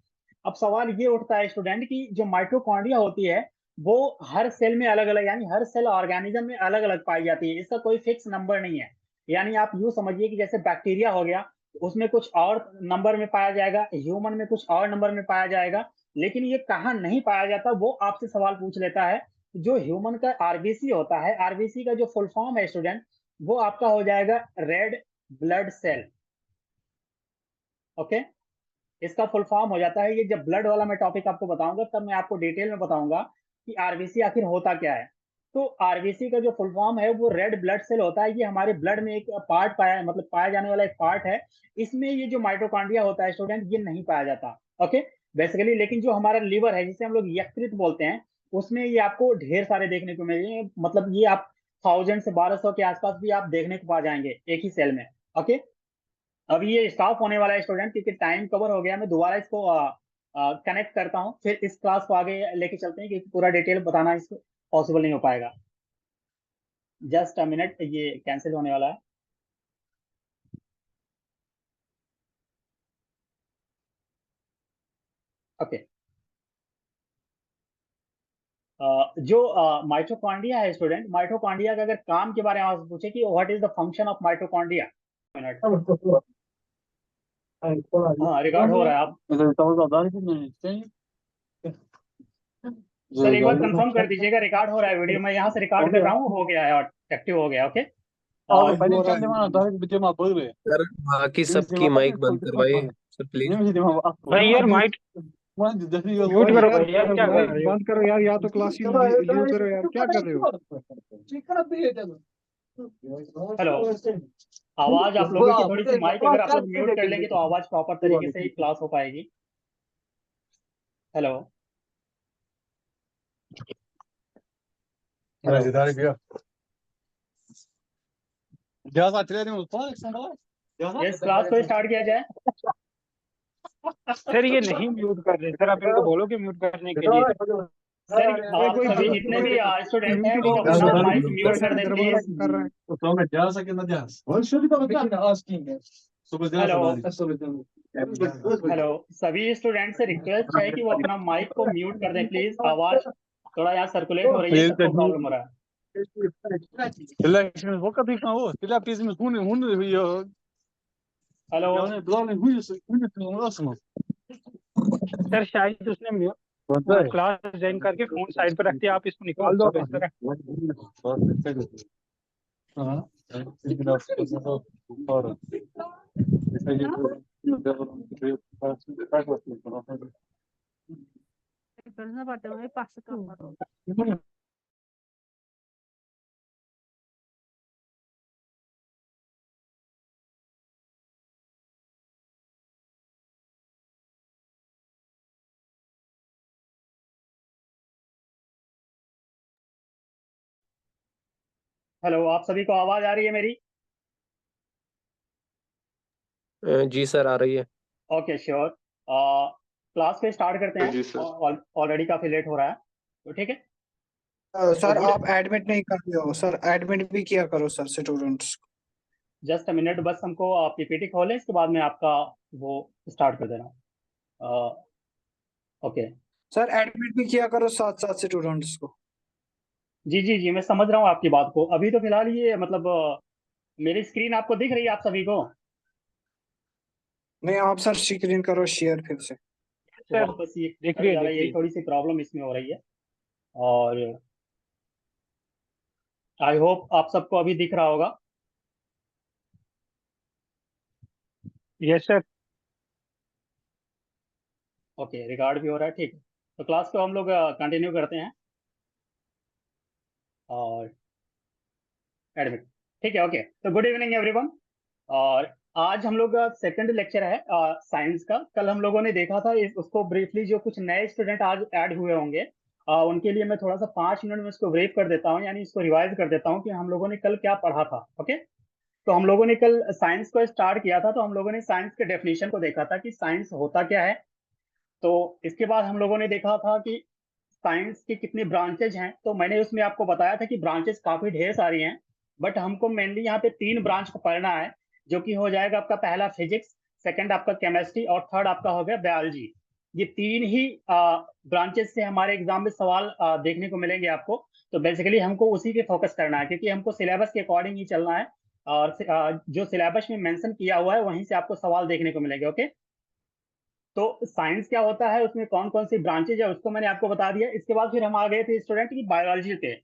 अब सवाल ये उठता है स्टूडेंट कि जो माइटोकॉन्ड्रिया होती है वो हर सेल में अलग अलग, यानी हर सेल ऑर्गेनिज्म में अलग अलग पाई जाती है, इसका कोई फिक्स नंबर नहीं है। यानी आप यूं समझिए कि जैसे बैक्टीरिया हो गया, उसमें कुछ और नंबर में पाया जाएगा, ह्यूमन में कुछ और नंबर में पाया जाएगा, लेकिन ये कहाँ नहीं पाया जाता वो आपसे सवाल पूछ लेता है। जो ह्यूमन का आरबीसी होता है, आरबीसी का जो फुल फॉर्म है स्टूडेंट, वो आपका हो जाएगा रेड ब्लड सेल। ओके, इसका फुल फॉर्म हो जाता है, ये जब ब्लड वाला मैं टॉपिक आपको बताऊंगा तब मैं आपको डिटेल में बताऊंगा कि आरबीसी आखिर होता क्या है। तो आरबीसी का जो फुल फॉर्म है वो रेड ब्लड सेल होता है। ये हमारे ब्लड में एक पार्ट पाया, मतलब पाया जाने वाला एक पार्ट है। इसमें ये जो माइटोकॉन्ड्रिया होता है स्टूडेंट, ये नहीं पाया जाता। ओके, बेसिकली लेकिन जो हमारा लीवर है जिसे हम लोग यकृत बोलते हैं, उसमें ये आपको ढेर सारे देखने को मिलेंगे। मतलब ये आप 1000 से 1200 के आसपास भी आप देखने को पा जाएंगे एक ही सेल में। ओके, अब ये स्टॉप होने वाला है स्टूडेंट, क्योंकि टाइम कवर हो गया। मैं दोबारा इसको कनेक्ट करता हूँ, फिर इस क्लास को आगे लेके चलते हैं, क्योंकि पूरा डिटेल बताना इसको पॉसिबल नहीं हो पाएगा। जस्ट अ मिनट, ये कैंसिल होने वाला है। ओके। जो माइटोकॉन्ड्रिया है स्टूडेंट, माइटोकॉन्ड्रिया का अगर काम के बारे में आपसे पूछे कि what is the function of mitochondria, हाँ रिकॉर्ड हो रहा है। आप सर एक बार कंफर्म कर दीजिएगा रिकॉर्ड हो रहा है वीडियो, मैं यहाँ से रिकॉर्ड कर रहा हूँ, हो गया है और एक्टिव हो गया। ओके और सर बाकी सबकी माइक बंद करवाइए सर प्लीज। भाई यार माइक म्यूट करो भाई यार, क्या कर माइक रहे हो? बंद करो यार, या तो क्लास ही लीव करो यार, क्या कर रहे हो? हेलो, आवाज आप लोगों की थोड़ी सी माइक अगर आप लोग म्यूट कर लेंगे तो आवाज प्रॉपर तरीके से ही क्लास हो पाएगी। हेलो यस, क्लास को स्टार्ट किया जाए। सर ये नहीं म्यूट कर रहे सर, आप इनको बोलो कि म्यूट करने के लिए। सर आप सभी जितने भी स्टूडेंट हैं वो अपना माइक म्यूट कर दें गड़बड़ प्लीज। कर रहा है। हेलो, सभी स्टूडेंट से रिक्वेस्ट है कि वो अपना माइक को म्यूट कर दें प्लीज, आवाज थोड़ा यहाँ सर्कुलेट हो रही है, सबको प्रॉब्लम हो रहा है। हेलो सर शायद उसने क्लास ज्वाइन करके फोन साइड पर रख दिया, आप इसको निकाल दो इस तरह। हेलो, आप सभी को आवाज आ रही है मेरी? जी सर आ रही है। ओके श्योर, क्लास को स्टार्ट करते जी हैं, सर। ऑलरेडी काफी लेट हो रहा है तो ठीक है। सर good- आप एडमिट नहीं कर रहे हो सर, एडमिट भी किया करो sir students. Just a minute, बस हमको पीपीटी खोलें, इसके बाद में आपका वो स्टार्ट कर देना। ओके सर एडमिट भी किया करो साथ साथ स्टूडेंट्स को। जी जी जी, मैं समझ रहा हूँ आपकी बात को। अभी तो फिलहाल ये मतलब मेरी स्क्रीन आपको दिख रही है आप सभी को? नहीं आप सर स्क्रीन करो शेयर फिर से। तो सर वापस ये देख हट रही जा है, रहा है, यही थोड़ी सी प्रॉब्लम इसमें हो रही है। और आई होप आप सबको अभी दिख रहा होगा। Yes sir. ओके, रिकॉर्ड भी हो रहा है, ठीक है। तो क्लास को हम लोग कंटिन्यू करते हैं और एडमिट, ठीक है। ओके, तो गुड इवनिंग एवरीवन। और आज हम लोग का सेकंड लेक्चर है साइंस का। कल हम लोगों ने देखा था उसको ब्रीफली, जो कुछ नए स्टूडेंट आज ऐड हुए होंगे उनके लिए मैं थोड़ा सा 5 मिनट में इसको ब्रीफ कर देता हूँ, यानी इसको रिवाइज कर देता हूँ कि हम लोगों ने कल क्या पढ़ा था। ओके, तो हम लोगों ने कल साइंस को स्टार्ट किया था, तो हम लोगों ने साइंस के डेफिनेशन को देखा था कि साइंस होता क्या है। तो इसके बाद हम लोगों ने देखा था कि साइंस के कितने ब्रांचेज हैं, तो मैंने उसमें आपको बताया था कि ब्रांचेस काफी ढेर सारी हैं, बट हमको मेनली यहाँ पे 3 ब्रांच को पढ़ना है, जो कि हो जाएगा आपका पहला फिजिक्स, सेकंड आपका केमिस्ट्री और थर्ड आपका हो गया बायोलॉजी। ये 3 ही ब्रांचेस से हमारे एग्जाम में सवाल देखने को मिलेंगे आपको। तो बेसिकली हमको उसी पे फोकस करना है, क्योंकि हमको सिलेबस के अकॉर्डिंग ही चलना है, और जो सिलेबस में मेंशन किया हुआ है वहीं से आपको सवाल देखने को मिलेंगे। ओके, तो साइंस क्या होता है, उसमें कौन कौन सी ब्रांचेज है उसको मैंने आपको बता दिया। इसके बाद फिर हम आ गए थे स्टूडेंट की बायोलॉजी पे,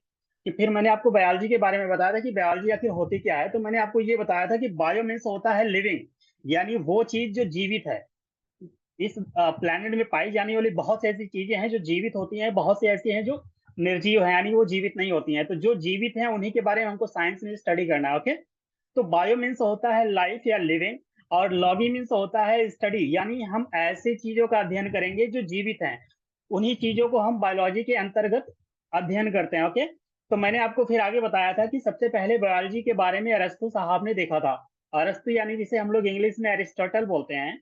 कि फिर मैंने आपको बायोलॉजी के बारे में बताया था कि बायोलॉजी आखिर होती क्या है। तो मैंने आपको ये बताया था कि बायो मीन्स होता है लिविंग, यानी वो चीज जो जीवित है। इस प्लेनेट में पाई जाने वाली बहुत सी ऐसी चीजें हैं जो जीवित होती हैं, बहुत सी ऐसी हैं जो निर्जीव है, यानी वो जीवित नहीं होती हैं। तो जो जीवित हैं उन्हीं के बारे में हमको साइंस में स्टडी करना है। ओके, तो बायो मीन्स होता है लाइफ या लिविंग, और लॉगी मीन्स होता है स्टडी, यानी हम ऐसी चीजों का अध्ययन करेंगे जो जीवित हैं, उन्हीं चीजों को हम बायोलॉजी के अंतर्गत अध्ययन करते हैं। ओके, तो मैंने आपको फिर आगे बताया था कि सबसे पहले बायोलॉजी के बारे में अरस्तु साहब ने देखा था। अरस्तु यानी जिसे हम लोग इंग्लिश में एरिस्टोटल बोलते हैं।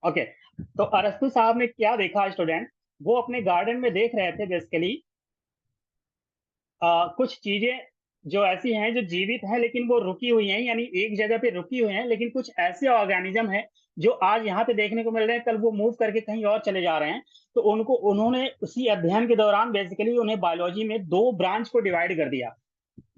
ओके, तो अरस्तु साहब ने क्या देखा स्टूडेंट, वो अपने गार्डन में देख रहे थे बेसिकली कुछ चीजें जो ऐसी हैं जो जीवित हैं लेकिन वो रुकी हुई हैं, यानी एक जगह पे रुकी हुई हैं, लेकिन कुछ ऐसे ऑर्गेनिज्म हैं जो आज यहाँ पे देखने को मिल रहे हैं, कल वो मूव करके कहीं और चले जा रहे हैं। तो उन्होंने उसी अध्ययन के दौरान बेसिकली उन्हें बायोलॉजी में दो ब्रांच को डिवाइड कर दिया।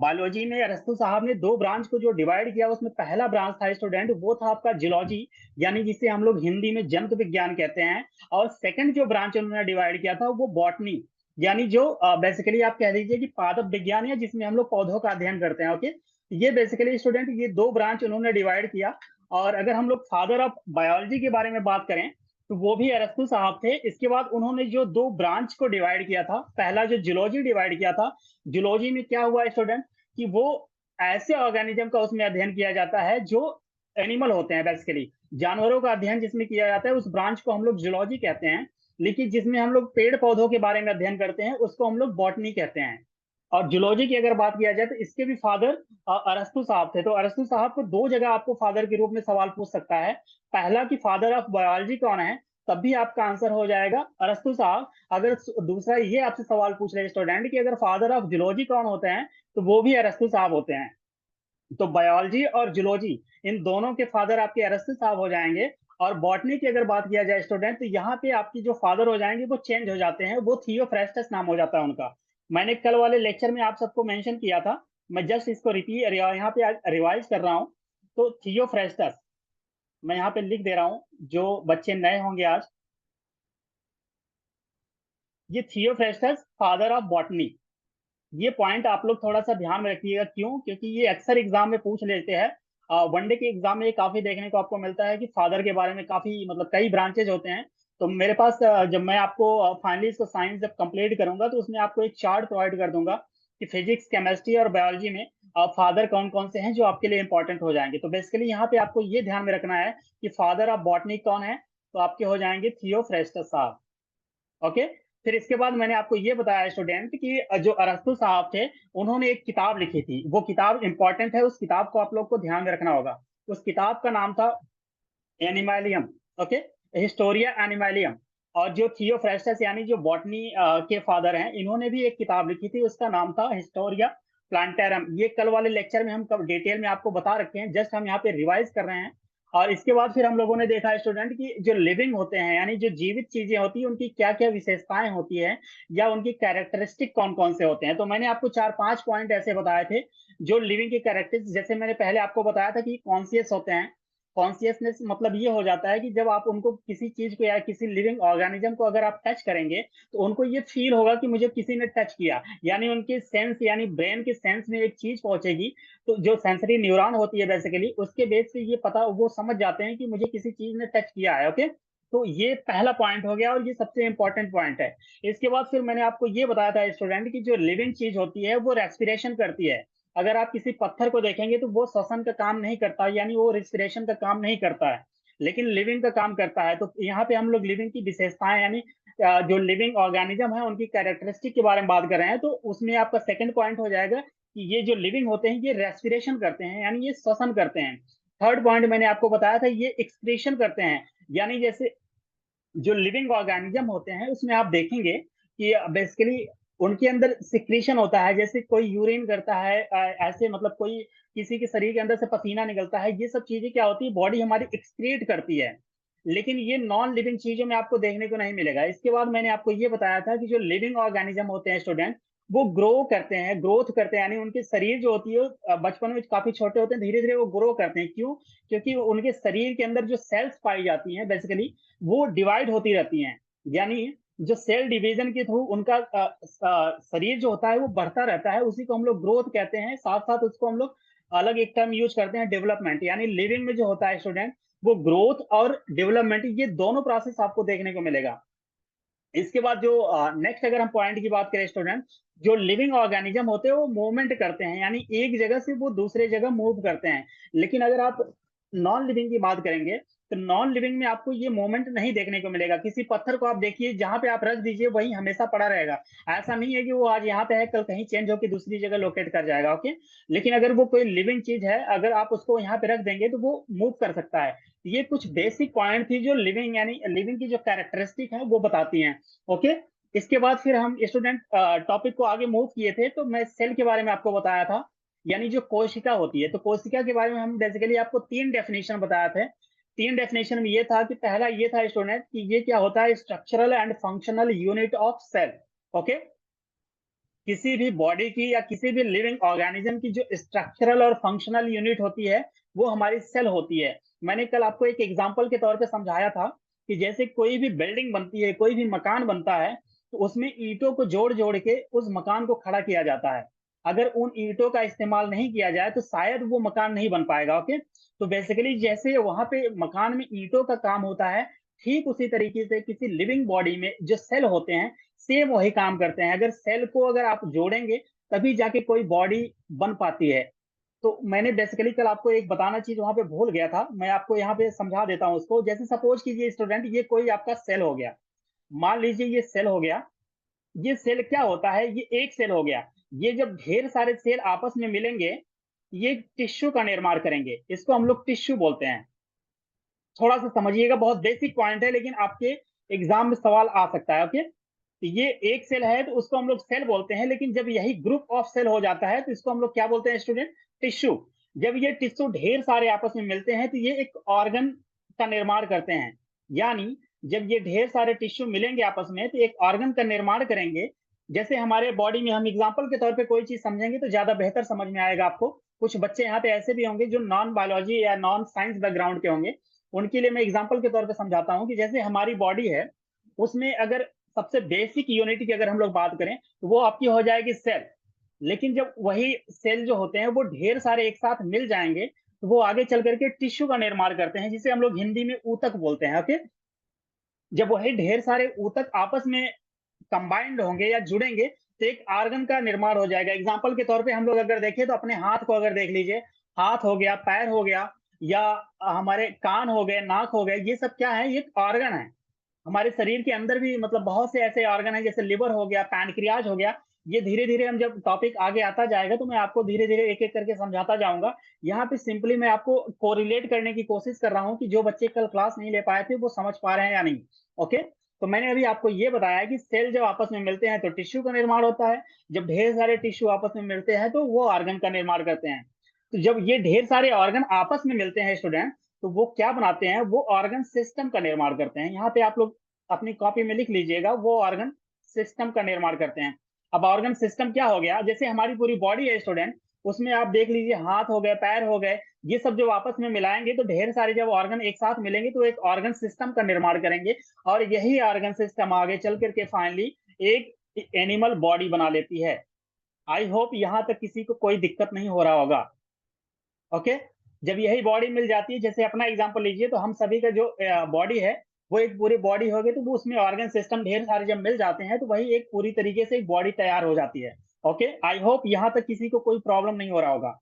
बायोलॉजी में अरस्तु साहब ने दो ब्रांच को जो डिवाइड किया, उसमें पहला ब्रांच था स्टूडेंट, वो था आपका जियोलॉजी, यानी जिसे हम लोग हिंदी में जंतु विज्ञान कहते हैं। और सेकंड जो ब्रांच उन्होंने डिवाइड किया था वो बॉटनी, यानी जो बेसिकली आप कह लीजिए कि पादप विज्ञान, या जिसमें हम लोग पौधों का अध्ययन करते हैं। ओके, ये बेसिकली स्टूडेंट ये दो ब्रांच उन्होंने डिवाइड किया। और अगर हम लोग फादर ऑफ बायोलॉजी के बारे में बात करें तो वो भी अरस्तु साहब थे। इसके बाद उन्होंने जो दो ब्रांच को डिवाइड किया था, पहला जो जियोलॉजी डिवाइड किया था, जियोलॉजी में क्या हुआ स्टूडेंट कि वो ऐसे ऑर्गेनिज्म का उसमें अध्ययन किया जाता है जो एनिमल होते हैं, बेसिकली जानवरों का अध्ययन जिसमें किया जाता है, उस ब्रांच को हम लोग जियोलॉजी कहते हैं। लेकिन जिसमें हम लोग पेड़ पौधों के बारे में अध्ययन करते हैं उसको हम लोग बॉटनी कहते हैं। और जियोलॉजी की अगर बात किया जाए तो इसके भी फादर अरस्तु साहब थे। तो अरस्तु साहब को दो जगह आपको फादर के रूप में सवाल पूछ सकता है। पहला कि फादर ऑफ बायोलॉजी कौन है, तब भी आपका आंसर हो जाएगा अरस्तु साहब। अगर दूसरा ये आपसे सवाल पूछ रहे स्टूडेंट कि अगर फादर ऑफ जियोलॉजी कौन होते हैं, तो वो भी अरस्तु साहब होते हैं। तो बायोलॉजी और जियोलॉजी इन दोनों के फादर आपके अरस्तु साहब हो जाएंगे। और बॉटनी की अगर बात किया जाए स्टूडेंट, तो यहाँ पे आपकी जो फादर हो जाएंगे वो चेंज हो जाते हैं, वो थियोफ्रेस्टस नाम हो जाता है उनका। मैंने कल वाले लेक्चर में आप सबको मेंशन किया था, मैं जस्ट इसको रिपीट यहाँ पे रिवाइज कर रहा हूँ। तो थियोफ्रेस्टस मैं यहाँ पे लिख दे रहा हूँ, जो बच्चे नए होंगे आज, ये थियोफ्रेस्टस फादर ऑफ बॉटनी। ये पॉइंट आप लोग थोड़ा सा ध्यान में रखिएगा। क्यों? क्योंकि ये अक्सर एग्जाम में पूछ लेते हैं। वनडे के एग्जाम में काफी देखने को आपको मिलता है कि फादर के बारे में काफी मतलब कई ब्रांचेज होते हैं। तो मेरे पास जब मैं आपको फाइनली इसको साइंस जब कंप्लीट करूंगा तो उसमें आपको एक चार्ट प्रोवाइड कर दूंगा कि फिजिक्स, केमिस्ट्री और बायोलॉजी में फादर कौन कौन से हैं जो आपके लिए इंपॉर्टेंट हो जाएंगे। तो बेसिकली यहाँ पे आपको ये ध्यान में रखना है कि फादर ऑफ बॉटनी कौन है, तो आपके हो जाएंगे थियोफ्रेस्टस साहब। ओके, फिर इसके बाद मैंने आपको ये बताया स्टूडेंट कि जो अरस्तु साहब थे उन्होंने एक किताब लिखी थी। वो किताब इंपॉर्टेंट है, उस किताब को आप लोग को ध्यान में रखना होगा। उस किताब का नाम था एनिमलियम। Okay, Historia एनिमलियम। और जो थियोफ्रेस्टस यानी जो बॉटनी के फादर हैं, इन्होंने भी एक किताब लिखी थी, उसका नाम था हिस्टोरिया प्लांटेरम। ये कल वाले लेक्चर में हम कब डिटेल में आपको बता रखे हैं, जस्ट हम यहाँ पे रिवाइज कर रहे हैं। और इसके बाद फिर हम लोगों ने देखा स्टूडेंट कि जो लिविंग होते हैं यानी जो जीवित चीजें होती हैं उनकी क्या क्या विशेषताएं होती है, या उनकी कैरेक्टरिस्टिक कौन कौन से होते हैं। तो मैंने आपको 4-5 पॉइंट ऐसे बताए थे जो लिविंग के कैरेक्टरिस्टिक। जैसे मैंने पहले आपको बताया था कि कॉन्शियस होते हैं। कॉन्शियसनेस मतलब ये हो जाता है कि जब आप उनको किसी चीज को या किसी लिविंग ऑर्गेनिज्म को अगर आप टच करेंगे तो उनको ये फील होगा कि मुझे किसी ने टच किया, यानी उनके सेंस यानी ब्रेन के सेंस में एक चीज पहुंचेगी। तो जो सेंसरी न्यूरॉन होती है बेसिकली, उसके बेस पे ये पता वो समझ जाते हैं कि मुझे किसी चीज ने टच किया है। ओके, तो ये पहला पॉइंट हो गया और ये सबसे इंपॉर्टेंट पॉइंट है। इसके बाद फिर मैंने आपको ये बताया था स्टूडेंट की जो लिविंग चीज होती है वो रेस्पिरेशन करती है। अगर आप किसी पत्थर को देखेंगे तो वो श्वसन का काम नहीं करता, यानी वो रिस्पिरेशन का काम नहीं करता है, लेकिन लिविंग का काम करता है। तो यहाँ पे हम लोग लिविंग की विशेषताएं यानी जो लिविंग ऑर्गेनिज्म है उनकी कैरेक्टरिस्टिक के बारे में बात कर रहे हैं। तो उसमें आपका सेकंड पॉइंट हो जाएगा कि ये जो लिविंग होते हैं ये रेस्पिरेशन करते हैं, यानी ये श्वसन करते हैं। थर्ड पॉइंट मैंने आपको बताया था ये एक्सक्रीशन करते हैं, यानी जैसे जो लिविंग ऑर्गेनिज्म होते हैं उसमें आप देखेंगे कि बेसिकली उनके अंदर सिक्रीशन होता है। जैसे कोई यूरिन करता है, ऐसे मतलब कोई किसी के शरीर के अंदर से पसीना निकलता है, ये सब चीजें क्या होती है बॉडी हमारी एक्सक्रीट करती है। लेकिन ये नॉन लिविंग चीजों में आपको देखने को नहीं मिलेगा। इसके बाद मैंने आपको ये बताया था कि जो लिविंग ऑर्गेनिज्म होते हैं स्टूडेंट, वो ग्रो करते हैं, ग्रोथ करते हैं, यानी उनके शरीर जो होती है बचपन में काफी छोटे होते हैं, धीरे धीरे वो ग्रो करते हैं। क्यों? क्योंकि उनके शरीर के अंदर जो सेल्स पाई जाती हैं बेसिकली वो डिवाइड होती रहती हैं, यानी जो सेल डिवीजन के थ्रू उनका शरीर जो होता है वो बढ़ता रहता है, उसी को हम लोग ग्रोथ कहते हैं। साथ साथ उसको हम लोग अलग एक टर्म यूज करते हैं डेवलपमेंट। यानी लिविंग में जो होता है स्टूडेंट वो ग्रोथ और डेवलपमेंट, ये दोनों प्रोसेस आपको देखने को मिलेगा। इसके बाद जो नेक्स्ट अगर हम पॉइंट की बात करें स्टूडेंट, जो लिविंग ऑर्गेनिज्म होते हैं वो मूवमेंट करते हैं, यानी एक जगह से वो दूसरे जगह मूव करते हैं। लेकिन अगर आप नॉन लिविंग की बात करेंगे तो नॉन लिविंग में आपको ये मूवमेंट नहीं देखने को मिलेगा। किसी पत्थर को आप देखिए, जहां पे आप रख दीजिए वही हमेशा पड़ा रहेगा। ऐसा नहीं है कि वो आज यहाँ पे है कल कहीं चेंज होकर दूसरी जगह लोकेट कर जाएगा। ओके, लेकिन अगर वो कोई लिविंग चीज है, अगर आप उसको यहाँ पे रख देंगे तो वो मूव कर सकता है। ये कुछ बेसिक पॉइंट थी जो लिविंग यानी लिविंग की जो कैरेक्टरिस्टिक है वो बताती हैं। ओके, इसके बाद फिर हम स्टूडेंट टॉपिक को आगे मूव किए थे, तो मैं सेल के बारे में आपको बताया था, यानी जो कोशिका होती है। तो कोशिका के बारे में हम बेसिकली आपको 3 डेफिनेशन बताया थे। 3 डेफिनेशन में ये था कि पहला ये था स्टूडेंट कि ये क्या होता है, structural and functional unit of cell. Okay, किसी भी बॉडी की या किसी भी लिविंग ऑर्गेनिज्म की जो स्ट्रक्चरल और फंक्शनल यूनिट होती है वो हमारी सेल होती है। मैंने कल आपको एक एग्जांपल के तौर पे समझाया था कि जैसे कोई भी बिल्डिंग बनती है, कोई भी मकान बनता है, तो उसमें ईंटों को जोड़ जोड़ के उस मकान को खड़ा किया जाता है। अगर उन ईंटों का इस्तेमाल नहीं किया जाए तो शायद वो मकान नहीं बन पाएगा। ओके, तो बेसिकली जैसे वहां पे मकान में ईंटों का काम होता है, ठीक उसी तरीके से किसी लिविंग बॉडी में जो सेल होते हैं सेम वही काम करते हैं। अगर सेल को अगर आप जोड़ेंगे तभी जाके कोई बॉडी बन पाती है। तो मैंने बेसिकली कल आपको एक बताना चीज वहां पे भूल गया था, मैं आपको यहाँ पे समझा देता हूँ उसको। जैसे सपोज कीजिए स्टूडेंट, ये कोई आपका सेल हो गया, मान लीजिए ये सेल हो गया। ये सेल क्या होता है, ये एक सेल हो गया। ये जब ढेर सारे सेल आपस में मिलेंगे, ये टिश्यू का निर्माण करेंगे, इसको हम लोग टिश्यू बोलते हैं। थोड़ा सा समझिएगा, बहुत बेसिक पॉइंट है लेकिन आपके एग्जाम में सवाल आ सकता है। ओके, तो ये एक सेल है तो उसको हम लोग सेल बोलते हैं, लेकिन जब यही ग्रुप ऑफ सेल हो जाता है तो इसको हम लोग क्या बोलते हैं स्टूडेंट, टिश्यू। जब ये टिश्यू ढेर सारे आपस में मिलते हैं तो ये एक ऑर्गन का निर्माण करते हैं। यानी जब ये ढेर सारे टिश्यू मिलेंगे आपस में तो एक ऑर्गन का निर्माण करेंगे। जैसे हमारे बॉडी में, हम एग्जाम्पल के तौर पे कोई चीज समझेंगे तो ज्यादा बेहतर समझ में आएगा आपको। कुछ बच्चे यहाँ पे ऐसे भी होंगे जो नॉन बायोलॉजी या नॉन साइंस बैकग्राउंड के होंगे, उनके लिए मैं एग्जाम्पल के तौर पे समझाता हूँ कि जैसे हमारी बॉडी है, उसमें अगर सबसे बेसिक यूनिट की अगर हम लोग बात करें तो वो आपकी हो जाएगी सेल। लेकिन जब वही सेल जो होते हैं वो ढेर सारे एक साथ मिल जाएंगे तो वो आगे चल करके टिश्यू का निर्माण करते हैं, जिसे हम लोग हिंदी में ऊतक बोलते हैं। ओके, जब वही ढेर सारे ऊतक आपस में कंबाइंड होंगे या जुड़ेंगे तो एक ऑर्गन का निर्माण हो जाएगा। एग्जाम्पल के तौर पे हम लोग अगर देखें तो अपने हाथ को अगर देख लीजिए, हाथ हो गया, पैर हो गया, या हमारे कान हो गए, नाक हो गए, ये सब क्या है, ये ऑर्गन है। हमारे शरीर के अंदर भी मतलब बहुत से ऐसे ऑर्गन है, जैसे लिवर हो गया, पैनक्रियाज हो गया। ये धीरे धीरे हम जब टॉपिक आगे आता जाएगा तो मैं आपको धीरे धीरे एक एक करके समझाता जाऊंगा। यहाँ पे सिंपली मैं आपको कोरिलेट करने की कोशिश कर रहा हूँ कि जो बच्चे कल क्लास नहीं ले पाए थे वो समझ पा रहे हैं या नहीं। ओके, तो मैंने अभी आपको ये बताया कि सेल जब आपस में मिलते हैं तो टिश्यू का निर्माण होता है। जब ढेर सारे टिश्यू आपस में मिलते हैं तो वो ऑर्गन का निर्माण करते हैं। तो जब ये ढेर सारे ऑर्गन आपस में मिलते हैं स्टूडेंट, तो वो क्या बनाते हैं, वो ऑर्गन सिस्टम का निर्माण करते हैं। यहाँ पे आप लोग अपनी कॉपी में लिख लीजिएगा, वो ऑर्गन सिस्टम का निर्माण करते हैं। अब ऑर्गन सिस्टम क्या हो गया, जैसे हमारी पूरी बॉडी है स्टूडेंट, उसमें आप देख लीजिए हाथ हो गए, पैर हो गए, ये सब जब आपस में मिलाएंगे तो ढेर सारे जब ऑर्गन एक साथ मिलेंगे तो एक ऑर्गन सिस्टम का निर्माण करेंगे। और यही ऑर्गन सिस्टम आगे चल करके फाइनली एक एनिमल बॉडी बना लेती है। आई होप यहां तक किसी को कोई दिक्कत नहीं हो रहा होगा। ओके, जब यही बॉडी मिल जाती है, जैसे अपना एग्जांपल लीजिए, तो हम सभी का जो बॉडी है वो एक पूरी बॉडी हो गई, तो वो उसमें ऑर्गन सिस्टम ढेर सारे जब मिल जाते हैं तो वही एक पूरी तरीके से एक बॉडी तैयार हो जाती है। ओके, आई होप यहाँ तक किसी को कोई प्रॉब्लम नहीं हो रहा होगा।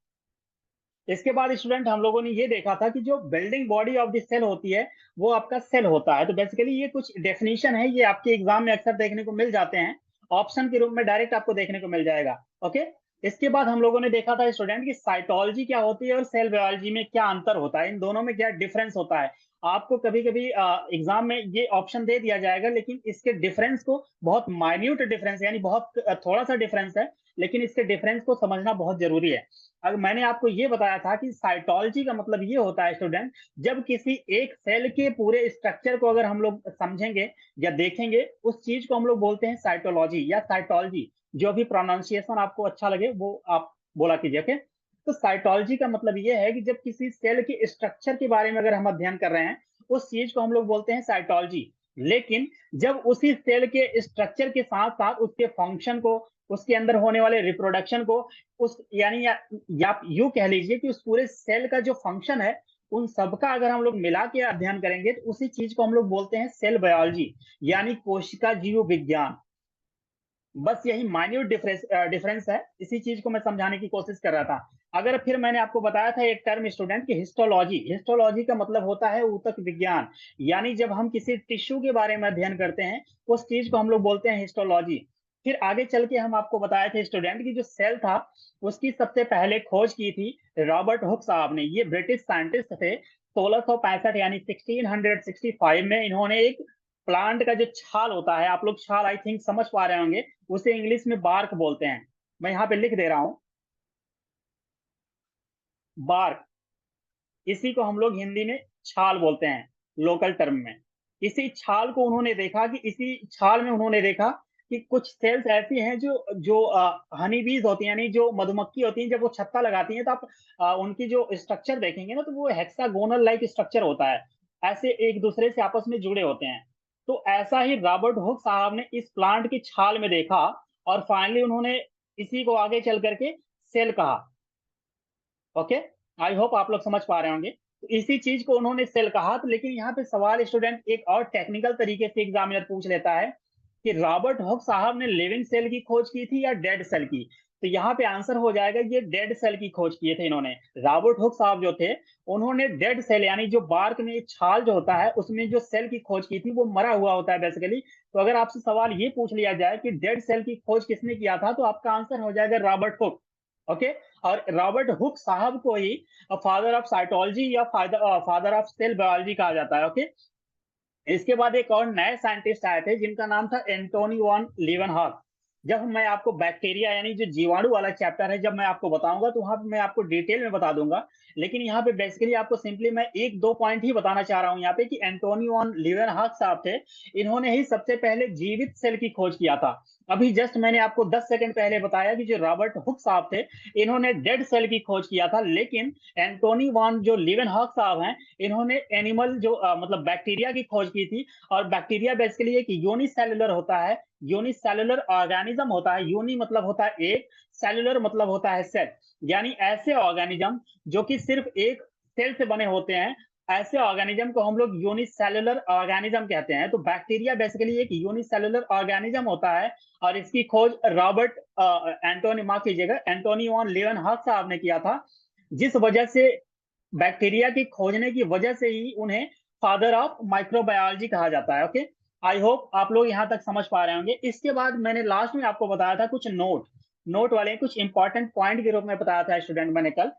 इसके बाद स्टूडेंट हम लोगों ने ये देखा था कि जो building body of the cell होती है वो आपका सेल होता है। तो बेसिकली ये कुछ डेफिनेशन है, ये आपके एग्जाम में अक्सर देखने को मिल जाते हैं, ऑप्शन के रूप में डायरेक्ट आपको देखने को मिल जाएगा। ओके, इसके बाद हम लोगों ने देखा था स्टूडेंट की साइटोलॉजी क्या होती है और सेल बायोलॉजी में क्या अंतर होता है, इन दोनों में क्या डिफरेंस होता है। आपको कभी कभी एग्जाम में ये ऑप्शन दे दिया जाएगा, लेकिन इसके डिफरेंस को, बहुत माइन्यूट डिफरेंस यानी बहुत थोड़ा सा डिफरेंस है, लेकिन इसके डिफरेंस को समझना बहुत जरूरी है। अगर मैंने आपको ये बताया था कि साइटोलॉजी का मतलब ये होता है स्टूडेंट, जब किसी एक सेल के पूरे स्ट्रक्चर को अगर हम लोग समझेंगे या देखेंगे, उस चीज को हम लोग बोलते हैं साइटोलॉजी या साइटोलॉजी। जो भी प्रोनाउंसिएशन आपको अच्छा लगे वो आप बोला कीजिए। ओके, तो साइटोलॉजी का मतलब ये है कि जब किसी सेल के स्ट्रक्चर के बारे में अगर हम अध्ययन कर रहे हैं, उस चीज को हम लोग बोलते हैं साइटोलॉजी। लेकिन जब उसी सेल के स्ट्रक्चर के साथ साथ उसके फंक्शन को, उसके अंदर होने वाले रिप्रोडक्शन को, उस यानी या यूं कह लीजिए कि उस पूरे सेल का जो फंक्शन है, उन सबका अगर हम लोग मिला के अध्ययन करेंगे तो उसी चीज को हम लोग बोलते हैं सेल बायोलॉजी, यानी कोशिका जीव विज्ञान। बस यही माइन्यूट डिफरेंस है, इसी चीज को मैं समझाने की कोशिश कर रहा था। अगर फिर मैंने आपको बताया था एक टर्म स्टूडेंट की हिस्टोलॉजी। हिस्टोलॉजी का मतलब होता है ऊतक विज्ञान, यानी जब हम किसी टिश्यू के बारे में अध्ययन करते हैं उस चीज को हम लोग बोलते हैं हिस्टोलॉजी। फिर आगे चल के हम आपको बताए थे स्टूडेंट की जो सेल था उसकी सबसे पहले खोज की थी रॉबर्ट हुक साहब ने। ये ब्रिटिश साइंटिस्ट थे। 1665 यानी 1665 में इन्होंने एक प्लांट का जो छाल होता है, आप लोग छाल आई थिंक समझ पा रहे होंगे, उसे इंग्लिश में बार्क बोलते हैं। मैं यहाँ पे लिख दे रहा हूं, बार्क। इसी को हम लोग हिंदी में छाल बोलते हैं लोकल टर्म में। इसी छाल को उन्होंने देखा कि इसी छाल में उन्होंने देखा कि कुछ सेल्स ऐसी हैं जो जो हनी बीज होती हैं, यानी जो मधुमक्खी होती हैं, जब वो छत्ता लगाती हैं तो आप उनकी जो स्ट्रक्चर देखेंगे ना, तो वो हेक्सागोनल लाइक स्ट्रक्चर होता है, ऐसे एक दूसरे से आपस में जुड़े होते हैं। तो ऐसा ही रॉबर्ट हुक साहब ने इस प्लांट की छाल में देखा और फाइनली उन्होंने इसी को आगे चल करके सेल कहा। ओके, आई होप आप लोग समझ पा रहे होंगे। तो इसी चीज को उन्होंने सेल कहा। तो लेकिन यहाँ पे सवाल स्टूडेंट एक और टेक्निकल तरीके से एग्जामिनर पूछ लेता है कि रॉबर्ट हुक साहब ने लिविंग सेल की खोज की थी या डेड सेल की। तो यहाँ पे आंसर हो जाएगा ये डेड सेल की खोज किए थे इन्होंने। रॉबर्ट हुक साहब जो थे उन्होंने डेड सेल यानी जो बार्क में छाल जो होता है उसमें जो सेल की खोज की थी वो मरा हुआ होता है बेसिकली। तो अगर आपसे सवाल ये पूछ लिया जाए कि डेड सेल की खोज किसने किया था, तो आपका आंसर हो जाएगा रॉबर्ट हुक। ओके, और रॉबर्ट हुक साहब को ही फादर ऑफ साइटोलॉजी या फादर ऑफ सेल बायोलॉजी कहा जाता है। ओके, इसके बाद एक और नए साइंटिस्ट आए थे जिनका नाम था एंटोनी वॉन लीवनहॉक। जब मैं आपको बैक्टीरिया यानी जो जीवाणु वाला चैप्टर है जब मैं आपको बताऊंगा तो वहां पे मैं आपको डिटेल में बता दूंगा, लेकिन यहाँ पे बेसिकली आपको सिंपली मैं एक दो पॉइंट ही बताना चाह रहा हूँ यहाँ पे कि एंटोनी वॉन लीवनहॉक साहब थे, इन्होंने ही सबसे पहले जीवित सेल की खोज किया था। अभी जस्ट मैंने आपको 10 सेकंड पहले बताया कि जो रॉबर्ट हुक साहब थे इन्होंने डेड सेल की खोज किया था, लेकिन एंटोनी वॉन जो लीवनहॉक साहब हैं इन्होंने एनिमल जो मतलब बैक्टीरिया की खोज की थी। और बैक्टीरिया बेसिकली एक यूनिसेलुलर होता है, यूनिसेलुलर ऑर्गेनिज्म होता है। यूनि मतलब होता है एक, सेलुलर मतलब होता है सेल, यानी ऐसे ऑर्गेनिज्म जो कि सिर्फ एक सेल से बने होते हैं, ऐसे ऑर्गेनिज्म को हम लोग यूनिसेलुलर ऑर्गेनिज्म कहते हैं। तो बैक्टीरिया बेसिकली एक यूनिसेलुलर ऑर्गेनिज्म होता है और इसकी खोज रॉबर्ट एंटोनी माफ कीजिएगा एंटोनी वॉन लीवनहॉक साहब ने किया था, जिस वजह से बैक्टीरिया की खोजने की वजह से ही उन्हें फादर ऑफ माइक्रोबायोलॉजी कहा जाता है। ओके, आई होप आप लोग यहाँ तक समझ पा रहे होंगे। इसके बाद मैंने लास्ट में आपको बताया था कुछ नोट वाले कुछ इंपॉर्टेंट पॉइंट के रूप में बताया था स्टूडेंट मैंने कल।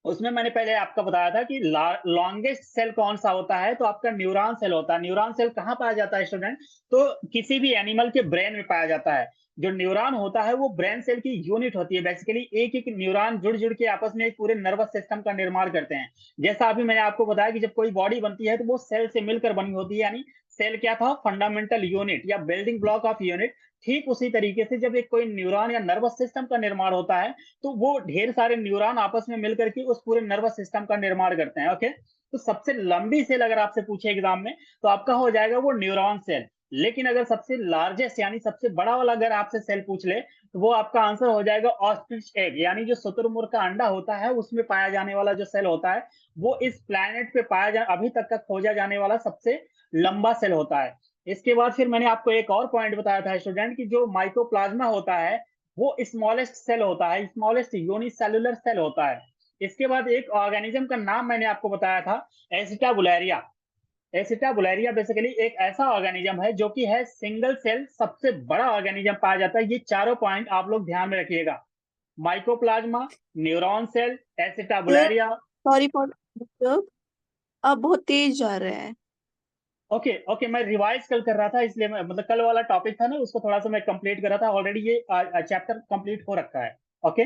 उसमें मैंने पहले आपको बताया था कि लॉन्गेस्ट सेल कौन सा होता है, तो आपका न्यूरॉन सेल होता है। न्यूरॉन सेल कहाँ पाया जाता है स्टूडेंट, तो किसी भी एनिमल के ब्रेन में पाया जाता है। जो न्यूरॉन होता है वो ब्रेन सेल की यूनिट होती है, बेसिकली एक एक न्यूरॉन जुड़ जुड़ के आपस में एक पूरे नर्वस सिस्टम का निर्माण करते हैं। जैसा अभी मैंने आपको बताया कि जब कोई बॉडी बनती है तो वो सेल से मिलकर बनी होती है, यानी सेल क्या था, फंडामेंटल यूनिट या बिल्डिंग ब्लॉक ऑफ यूनिट। ठीक उसी तरीके से जब एक कोई न्यूरॉन या नर्वस सिस्टम का निर्माण होता है तो वो ढेर सारे न्यूरॉन आपस में मिलकर के उस पूरे नर्वस सिस्टम का निर्माण करते हैं। ओके, तो सबसे लंबी सेल अगर आपसे पूछे एग्जाम में तो आपका हो जाएगा वो न्यूरॉन सेल। लेकिन अगर सबसे लार्जेस्ट यानी सबसे बड़ा वाला अगर आपसे सेल पूछ ले तो वो आपका आंसर हो जाएगा ऑस्ट्रिच एग, यानी जो शुतुरमुर्ग का अंडा होता है उसमें पाया जाने वाला जो सेल होता है वो इस प्लैनेट पे पाया जा अभी तक का खोजा जाने वाला सबसे लंबा सेल होता है। इसके बाद फिर मैंने आपको एक और पॉइंट बताया था स्टूडेंट कि जो माइकोप्लाज्मा होता है वो स्मॉलेस्ट सेल होता है, स्मॉलेस्ट यूनिसेलुलर सेल होता है। इसके बाद एक ऑर्गेनिज्म का नाम मैंने आपको बताया था एसिटाबुलेरिया। एसिटाबुलेरिया बेसिकली एक ऐसा ऑर्गेनिज्म है जो कि है सिंगल सेल सबसे बड़ा ऑर्गेनिज्म पाया जाता है। ये चारों पॉइंट आप लोग ध्यान में रखिएगा, mycoplasma, neuron cell, acetabularia. Sorry for disturb, आप बहुत तेज जा रहे हैं। ओके ओके, मैं रिवाइज कल कर रहा था इसलिए मैं मतलब कल वाला टॉपिक था ना उसको थोड़ा सा मैं कंप्लीट कर रहा था, ऑलरेडी ये चैप्टर कंप्लीट हो रखा है। ओके,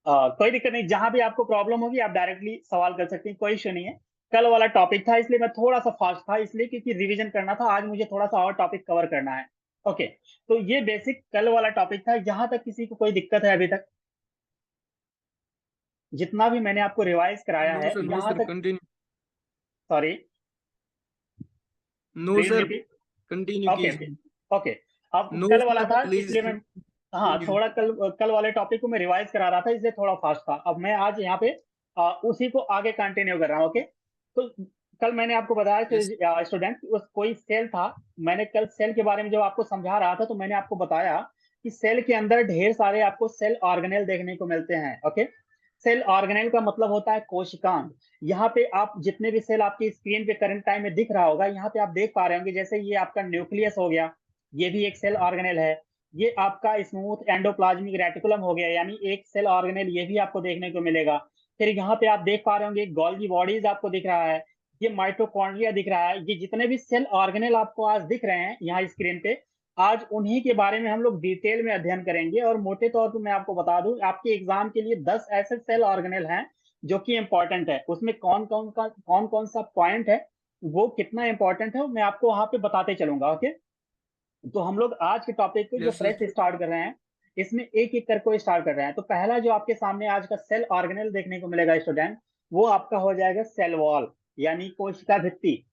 कोई दिक्कत नहीं, जहां भी आपको प्रॉब्लम होगी आप डायरेक्टली सवाल कर सकते हैं, कोई इशू नहीं है। कल वाला टॉपिक था इसलिए मैं थोड़ा सा फास्ट था, इसलिए क्योंकि रिवीजन करना था, आज मुझे थोड़ा सा और टॉपिक कवर करना है। ओके, तो ये बेसिक कल वाला टॉपिक था। यहाँ तक किसी को कोई दिक्कत है अभी तक? जितना भी मैंने आपको रिवाइज कराया है नो यहाँ सर तक, continue. Sorry no please sir repeat. Continue okay कीजिए। ओके, अब नो कल वाला सर था प्लीज इसलिए मैं हाँ थोड़ा कल वाले टॉपिक को मैं रिवाइज करा रहा था इसलिए थोड़ा फास्ट था। अब मैं आज यहाँ पे उसी को आगे कंटिन्यू कर रहा हूँ। ओके, तो कल मैंने आपको बताया यस कि स्टूडेंट उस कोई सेल था, मैंने कल सेल के बारे में जब आपको समझा रहा था तो मैंने आपको बताया कि सेल के अंदर ढेर सारे आपको सेल ऑर्गेनेल देखने को मिलते हैं। ओके, सेल ऑर्गेनेल का मतलब होता है कोशिकांग। यहाँ पे आप जितने भी सेल आपकी स्क्रीन पे करंट टाइम में दिख रहा होगा, यहाँ पे आप देख पा रहे होंगे, जैसे ये आपका न्यूक्लियस हो गया, ये भी एक सेल ऑर्गेनेल है। ये आपका स्मूथ एंडोप्लाज्मिक रेटिकुलम हो गया, यानी एक सेल ऑर्गेनेल, ये भी आपको देखने को मिलेगा। फिर यहाँ पे आप देख पा रहे होंगे गोल्गी बॉडीज आपको दिख रहा है, ये माइटोकॉन्ड्रिया दिख रहा है, ये जितने भी सेल ऑर्गेनेल आपको आज दिख रहे हैं यहाँ स्क्रीन पे, आज उन्हीं के बारे में हम लोग डिटेल में अध्ययन करेंगे। और मोटे तौर पे मैं आपको बता दूं, आपके एग्जाम के लिए 10 ऐसे सेल ऑर्गेनेल हैं जो कि इंपॉर्टेंट है। उसमें कौन कौन सा पॉइंट है, वो कितना इंपॉर्टेंट है, मैं आपको वहां पे बताते चलूंगा। ओके, तो हम लोग आज के टॉपिक को जो फ्रेश स्टार्ट कर रहे हैं, इसमें एक एक करके स्टार्ट कर रहे हैं। तो पहला जो आपके सामने आज का सेल ऑर्गेनेल देखने को मिलेगा स्टूडेंट, वो आपका हो जाएगा सेल वॉल, यानी कोशिका भित्ति।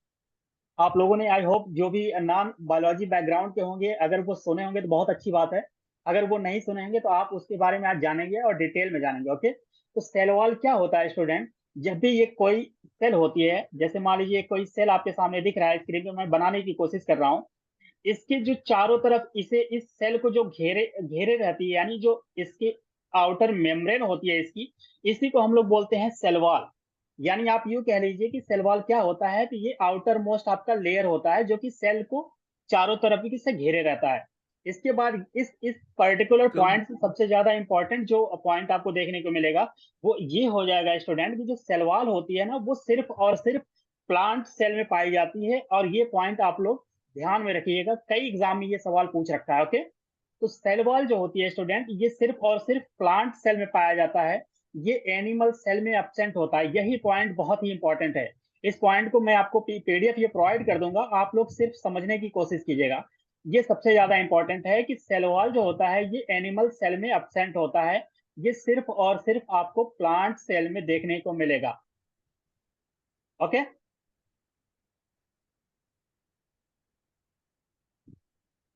आप लोगों ने आई होप जो भी नॉन बायोलॉजी बैकग्राउंड के होंगे, अगर वो सुने होंगे तो बहुत अच्छी बात है, अगर वो नहीं सुने होंगे तो आप उसके बारे में आज जानेंगे और डिटेल में जानेंगे। ओके, तो सेल वॉल क्या होता है स्टूडेंट? जब भी ये कोई सेल होती है, जैसे मान लीजिए कोई सेल आपके सामने दिख रहा है स्क्रीन पे, मैं बनाने की कोशिश कर रहा हूँ, इसके जो चारों तरफ इसे इस सेल को जो घेरे घेरे रहती है, यानी जो इसकी आउटर मेम्ब्रेन होती है इसकी, इसी को हम लोग बोलते हैं सेल वॉल। यानी आप यूं कह लीजिए कि सेल वॉल क्या होता है, कि ये आउटर मोस्ट आपका लेयर होता है जो कि सेल को चारों तरफ से घेरे रहता है। इसके बाद इस पर्टिकुलर पॉइंट से सबसे ज्यादा इंपॉर्टेंट जो पॉइंट आपको देखने को मिलेगा वो ये हो जाएगा स्टूडेंट, कि जो सेल वॉल होती है ना, वो सिर्फ और सिर्फ प्लांट सेल में पाई जाती है। और ये पॉइंट आप लोग ध्यान में रखिएगा, कई एग्जाम में ये सवाल पूछ रखा है। ओके, तो सेल वॉल जो होती है स्टूडेंट, ये सिर्फ और सिर्फ प्लांट सेल में पाया जाता है, ये एनिमल सेल में एब्सेंट होता है। यही पॉइंट बहुत ही इंपॉर्टेंट है। इस पॉइंट को मैं आपको पीडीएफ ये प्रोवाइड कर दूंगा, आप लोग सिर्फ समझने की कोशिश कीजिएगा। ये सबसे ज्यादा इंपॉर्टेंट है कि सेल वॉल जो होता है ये एनिमल सेल में एब्सेंट होता है, ये सिर्फ और सिर्फ आपको प्लांट सेल में देखने को मिलेगा। Okay,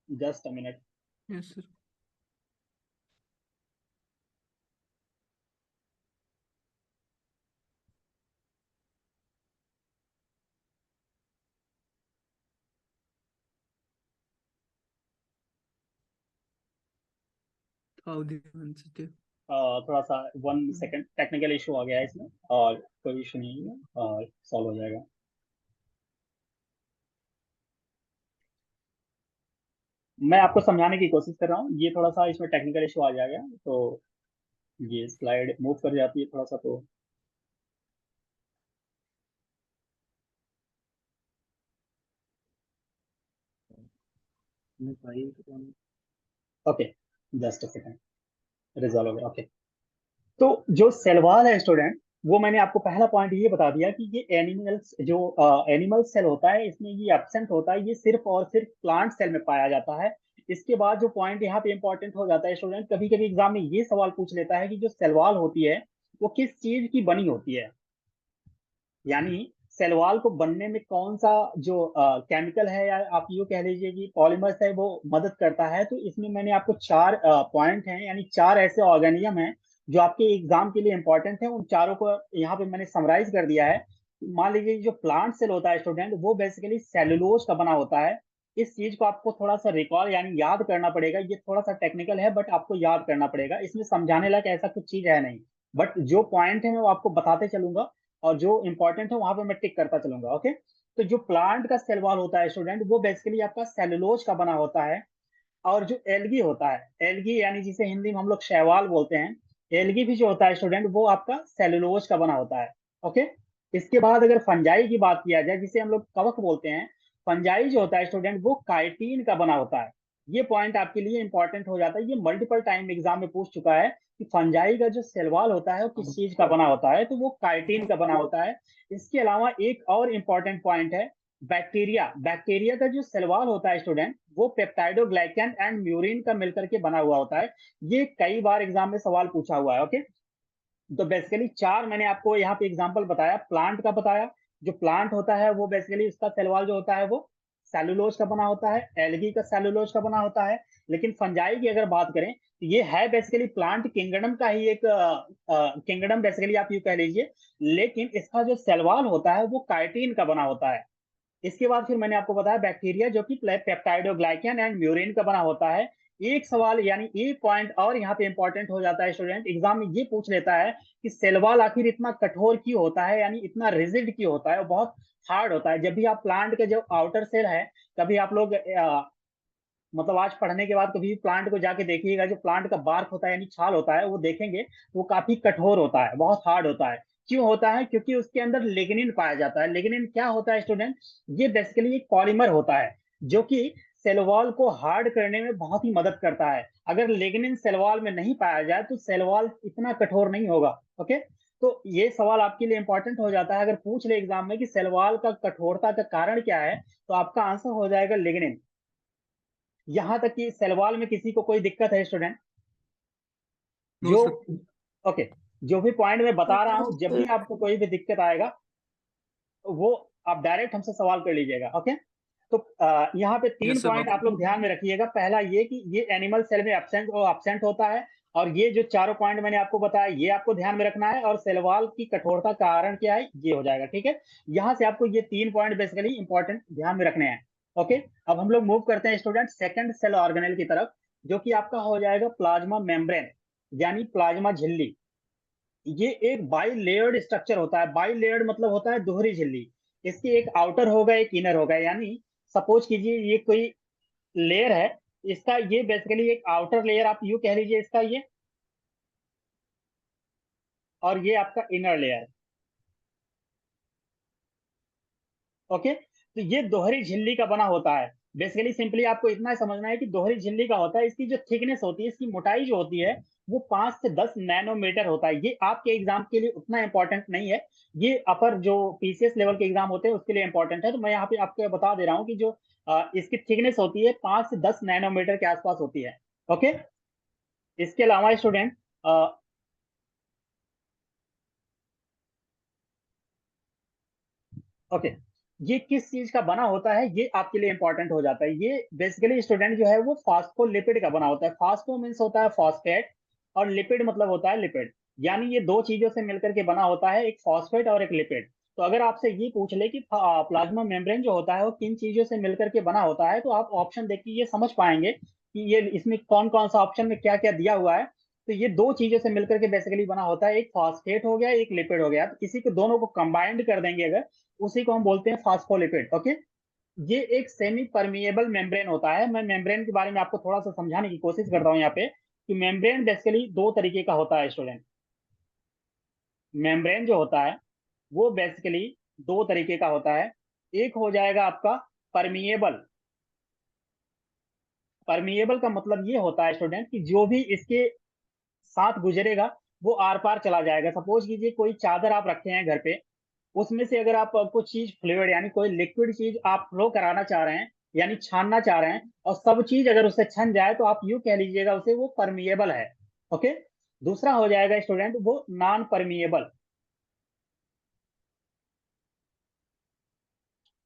just a minute. Yes sir. थोड़ा सा 1 सेकंड, टेक्निकल इशू आ गया है इसमें, और कोई इशू नहीं है, और सॉल्व हो जाएगा। मैं आपको समझाने की कोशिश कर रहा हूँ, ये थोड़ा सा इसमें टेक्निकल इशू आ जाएगा, तो ये स्लाइड मूव कर जाती है थोड़ा सा, तो okay, just a second, resolve हो गया। ओके, तो जो सेल वॉल है स्टूडेंट, वो मैंने आपको पहला पॉइंट ये बता दिया कि ये एनिमल्स जो एनिमल सेल होता है, इसमें ये एब्सेंट होता है, ये सिर्फ और सिर्फ प्लांट सेल में पाया जाता है। इसके बाद जो पॉइंट यहाँ पे इंपॉर्टेंट हो जाता है स्टूडेंट, कभी कभी एग्जाम में ये सवाल पूछ लेता है कि जो सेल वॉल होती है वो किस चीज की बनी होती है, यानी सेल वॉल को बनने में कौन सा जो केमिकल है, या आप यूँ कह लीजिए कि पॉलीमर्स है, वो मदद करता है। तो इसमें मैंने आपको 4 पॉइंट हैं, यानी 4 ऐसे ऑर्गेनिज्म हैं जो आपके एग्जाम के लिए इंपॉर्टेंट है। उन चारों को यहाँ पे मैंने समराइज कर दिया है। मान लीजिए जो प्लांट सेल होता है स्टूडेंट, वो बेसिकली सेलुलोज का बना होता है। इस चीज को आपको थोड़ा सा रिकॉल यानी याद करना पड़ेगा, ये थोड़ा सा टेक्निकल है बट आपको याद करना पड़ेगा, इसमें समझाने लायक ऐसा कुछ चीज है नहीं, बट जो पॉइंट है मैं वो आपको बताते चलूंगा, और जो इंपॉर्टेंट है वहां पे मैं टिक करता चलूंगा। ओके, तो जो प्लांट का सेल वॉल होता है स्टूडेंट, वो बेसिकली आपका सेलुलोज का बना होता है। और जो एल्गी होता है, एल्गी यानी जिसे हिंदी में हम लोग शैवाल बोलते हैं, एल्गी भी जो होता है स्टूडेंट, वो आपका सेलुलोज का बना होता है। ओके, इसके बाद अगर फंजाई की बात किया जाए, जिसे हम लोग कवक बोलते हैं, फंजाई जो होता है स्टूडेंट, वो काइटिन का बना होता है। ये पॉइंट आपके लिए इंपॉर्टेंट हो जाता है, ये मल्टीपल टाइम एग्जाम में पूछ चुका है कि फंजाई का जो सेल वॉल होता है वो किस चीज का बना होता है, तो वो काइटिन का बना होता है। इसके अलावा एक और इंपॉर्टेंट पॉइंट है, बैक्टीरिया। बैक्टीरिया का जो सेल वॉल होता है स्टूडेंट, वो पेप्टाइडोग्लाइकन एंड म्यूरिन का मिलकर के बना हुआ होता है। ये कई बार एग्जाम में सवाल पूछा हुआ है। ओके, तो बेसिकली 4 मैंने आपको यहाँ पे एग्जांपल बताया, प्लांट का बताया, जो प्लांट होता है वो बेसिकली उसका सेल वॉल जो होता है वो सेलुलोज का बना होता है, एल्गी का सेलुलोज का बना होता है। लेकिन फंजाई की अगर बात करें तो ये है बेसिकली प्लांट किंगडम का ही एक किंगडम, बेसिकली आप यूं कह लीजिए, लेकिन इसका जो सेल वॉल होता है वो काइटिन का बना होता है। इसके बाद फिर मैंने आपको बताया बैक्टीरिया, जो कि पेप्टाइडोग्लाइकन एंड म्यूरिन का बना होता है। एक सवाल यानी एक पॉइंट और यहाँ पे इंपॉर्टेंट हो जाता है स्टूडेंट, एग्जाम में ये पूछ लेता है कि सेल वॉल आखिर इतना कठोर क्यों होता है, यानी इतना रिजिड क्यों होता है, बहुत हार्ड होता है। जब भी आप प्लांट के जो आउटर सेल है, कभी आप लोग मतलब आज पढ़ने के बाद कभी भी प्लांट को जाके देखिएगा, जो प्लांट का बार्क होता है यानी छाल होता है, वो देखेंगे वो काफी कठोर होता है, बहुत हार्ड होता है। क्यों होता है? क्योंकि उसके अंदर लिग्निन पाया जाता है। लिग्निन क्या होता है स्टूडेंट? ये बेसिकली एक पॉलीमर होता है जो कि सेल वॉल को हार्ड करने में बहुत ही मदद करता है। अगर लिग्निन सेल वॉल में नहीं पाया जाए तो सेल वॉल इतना कठोर नहीं होगा। ओके, तो ये सवाल आपके लिए इंपॉर्टेंट हो जाता है। अगर पूछ ले एग्जाम में कि सेल वॉल का कठोरता का कारण क्या है, तो आपका आंसर हो जाएगा लिग्निन। यहां तक कि सेल वॉल में किसी को कोई दिक्कत है स्टूडेंट? नो जो सर। ओके, जो भी पॉइंट मैं बता रहा हूं, जब भी आपको कोई भी दिक्कत आएगा वो आप डायरेक्ट हमसे सवाल कर लीजिएगा। ओके, तो यहाँ पे 3 यस सर, पॉइंट नो आप लोग ध्यान में रखिएगा। पहला ये कि ये एनिमल सेल में एब्सेंट होता है, और ये जो चारों पॉइंट मैंने आपको बताया ये आपको ध्यान में रखना है, और सेल वॉल की कठोरता का कारण क्या है ये हो जाएगा। ठीक है, यहाँ से आपको ये 3 पॉइंट बेसिकली इंपॉर्टेंट ध्यान में रखने हैं। ओके, अब हम लोग मूव करते हैं स्टूडेंट सेकंड सेल ऑर्गेनेल की तरफ, जो कि आपका हो जाएगा प्लाज्मा मेम्ब्रेन, यानी प्लाज्मा झिल्ली। ये एक बाई लेयर्ड स्ट्रक्चर होता है। बाई लेयर्ड मतलब होता है दोहरी झिल्ली। इसकी एक आउटर होगा, एक इनर होगा। यानी सपोज कीजिए ये कोई लेयर है, इसका ये बेसिकली एक आउटर लेयर आप यूं कह लीजिए इसका ये, और ये आपका इनर लेयर। ओके, तो ये दोहरी झिल्ली का बना होता है। बेसिकली सिंपली आपको इतना समझना है कि दोहरी झिल्ली का होता है, इसकी जो थिकनेस होती है, इसकी मोटाई जो होती है वो 5 से 10 नैनोमीटर होता है। ये आपके एग्जाम के लिए उतना इंपॉर्टेंट नहीं है, ये अपर जो पीसीएस लेवल के एग्जाम होते हैं उसके लिए इंपॉर्टेंट है। तो मैं यहाँ पे आपको बता दे रहा हूँ कि जो इसकी थिकनेस होती है 5 से 10 नैनोमीटर के आसपास होती है। ओके, इसके अलावा स्टूडेंट ओके, ये किस चीज का बना होता है ये आपके लिए इंपॉर्टेंट हो जाता है। ये बेसिकली स्टूडेंट जो है वो फास्फोलिपिड का बना होता है। फास्फो मीन्स होता है फॉस्फेट, और लिपिड मतलब होता है लिपिड। यानी ये दो चीजों से मिलकर के बना होता है, एक फॉस्फेट और एक लिपिड। तो अगर आपसे ये पूछ ले कि प्लाज्मा मेम्ब्रेन जो होता है वो किन चीजों से मिलकर के बना होता है, तो आप ऑप्शन देख के ये समझ पाएंगे कि ये इसमें कौन कौन सा ऑप्शन में क्या क्या दिया हुआ है। तो ये दो चीजों से मिलकर के बेसिकली बना होता है, एक फॉस्फेट हो गया, एक लिपिड हो गया। तो किसी को दोनों को कंबाइंड कर देंगे अगर, उसी को हम बोलते हैं फास्फोलिपिड। ओके, ये एक सेमी परमिएबल मेम्ब्रेन होता है। मैं मेम्ब्रेन के बारे में आपको थोड़ा सा समझाने की कोशिश करता हूँ यहाँ पे, कि मेम्ब्रेन बेसिकली दो तरीके का होता है स्टूडेंट। मेम्ब्रेन जो होता है वो बेसिकली दो तरीके का होता है। एक हो जाएगा आपका परमिएबल। परमिएबल का मतलब ये होता है स्टूडेंट कि जो भी इसके साथ गुजरेगा वो आर पार चला जाएगा। सपोज कीजिए कोई चादर आप रखे हैं घर पे, उसमें से अगर आप कुछ चीज फ्लूइड यानी कोई लिक्विड चीज आप फ्लो कराना चाह रहे हैं, यानी छानना चाह रहे हैं, और सब चीज अगर उससे छन जाए तो आप यूं कह लीजिएगा उसे वो परमिएबल है। ओके, दूसरा हो जाएगा स्टूडेंट वो नॉन परमिएबल।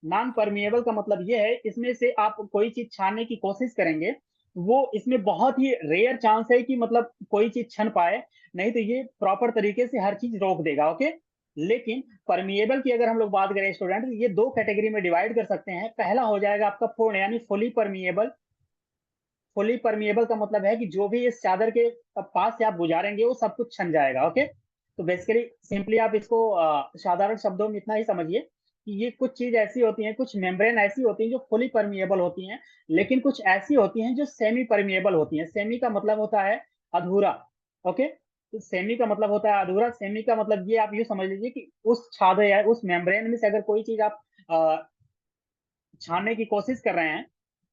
नॉन परमिएबल का मतलब ये है इसमें से आप कोई चीज छानने की कोशिश करेंगे, वो इसमें बहुत ही रेयर चांस है कि मतलब कोई चीज छन पाए, नहीं तो ये प्रॉपर तरीके से हर चीज रोक देगा। ओके, लेकिन परमिएबल की अगर हम लोग बात करें स्टूडेंट, ये दो कैटेगरी में डिवाइड कर सकते हैं। पहला हो जाएगा आपका पूर्ण यानी फुली परमिएबल। फुली परमिएबल का मतलब है कि जो भी इस चादर के पास से आप गुजारेंगे वो सब कुछ छन जाएगा। ओके, तो बेसिकली सिंपली आप इसको साधारण शब्दों में इतना ही समझिए कि ये कुछ चीज ऐसी होती हैं, कुछ मेम्ब्रेन ऐसी होती हैं जो फुली परमिएबल होती हैं, लेकिन कुछ ऐसी होती हैं जो सेमी परमिएबल होती हैं। सेमी का मतलब होता है अधूरा। ओके, तो सेमी का मतलब होता है अधूरा। सेमी का मतलब ये आप ये समझ लीजिए कि उस छादर या उस मेम्ब्रेन में से अगर कोई चीज आप छानने की कोशिश कर रहे हैं,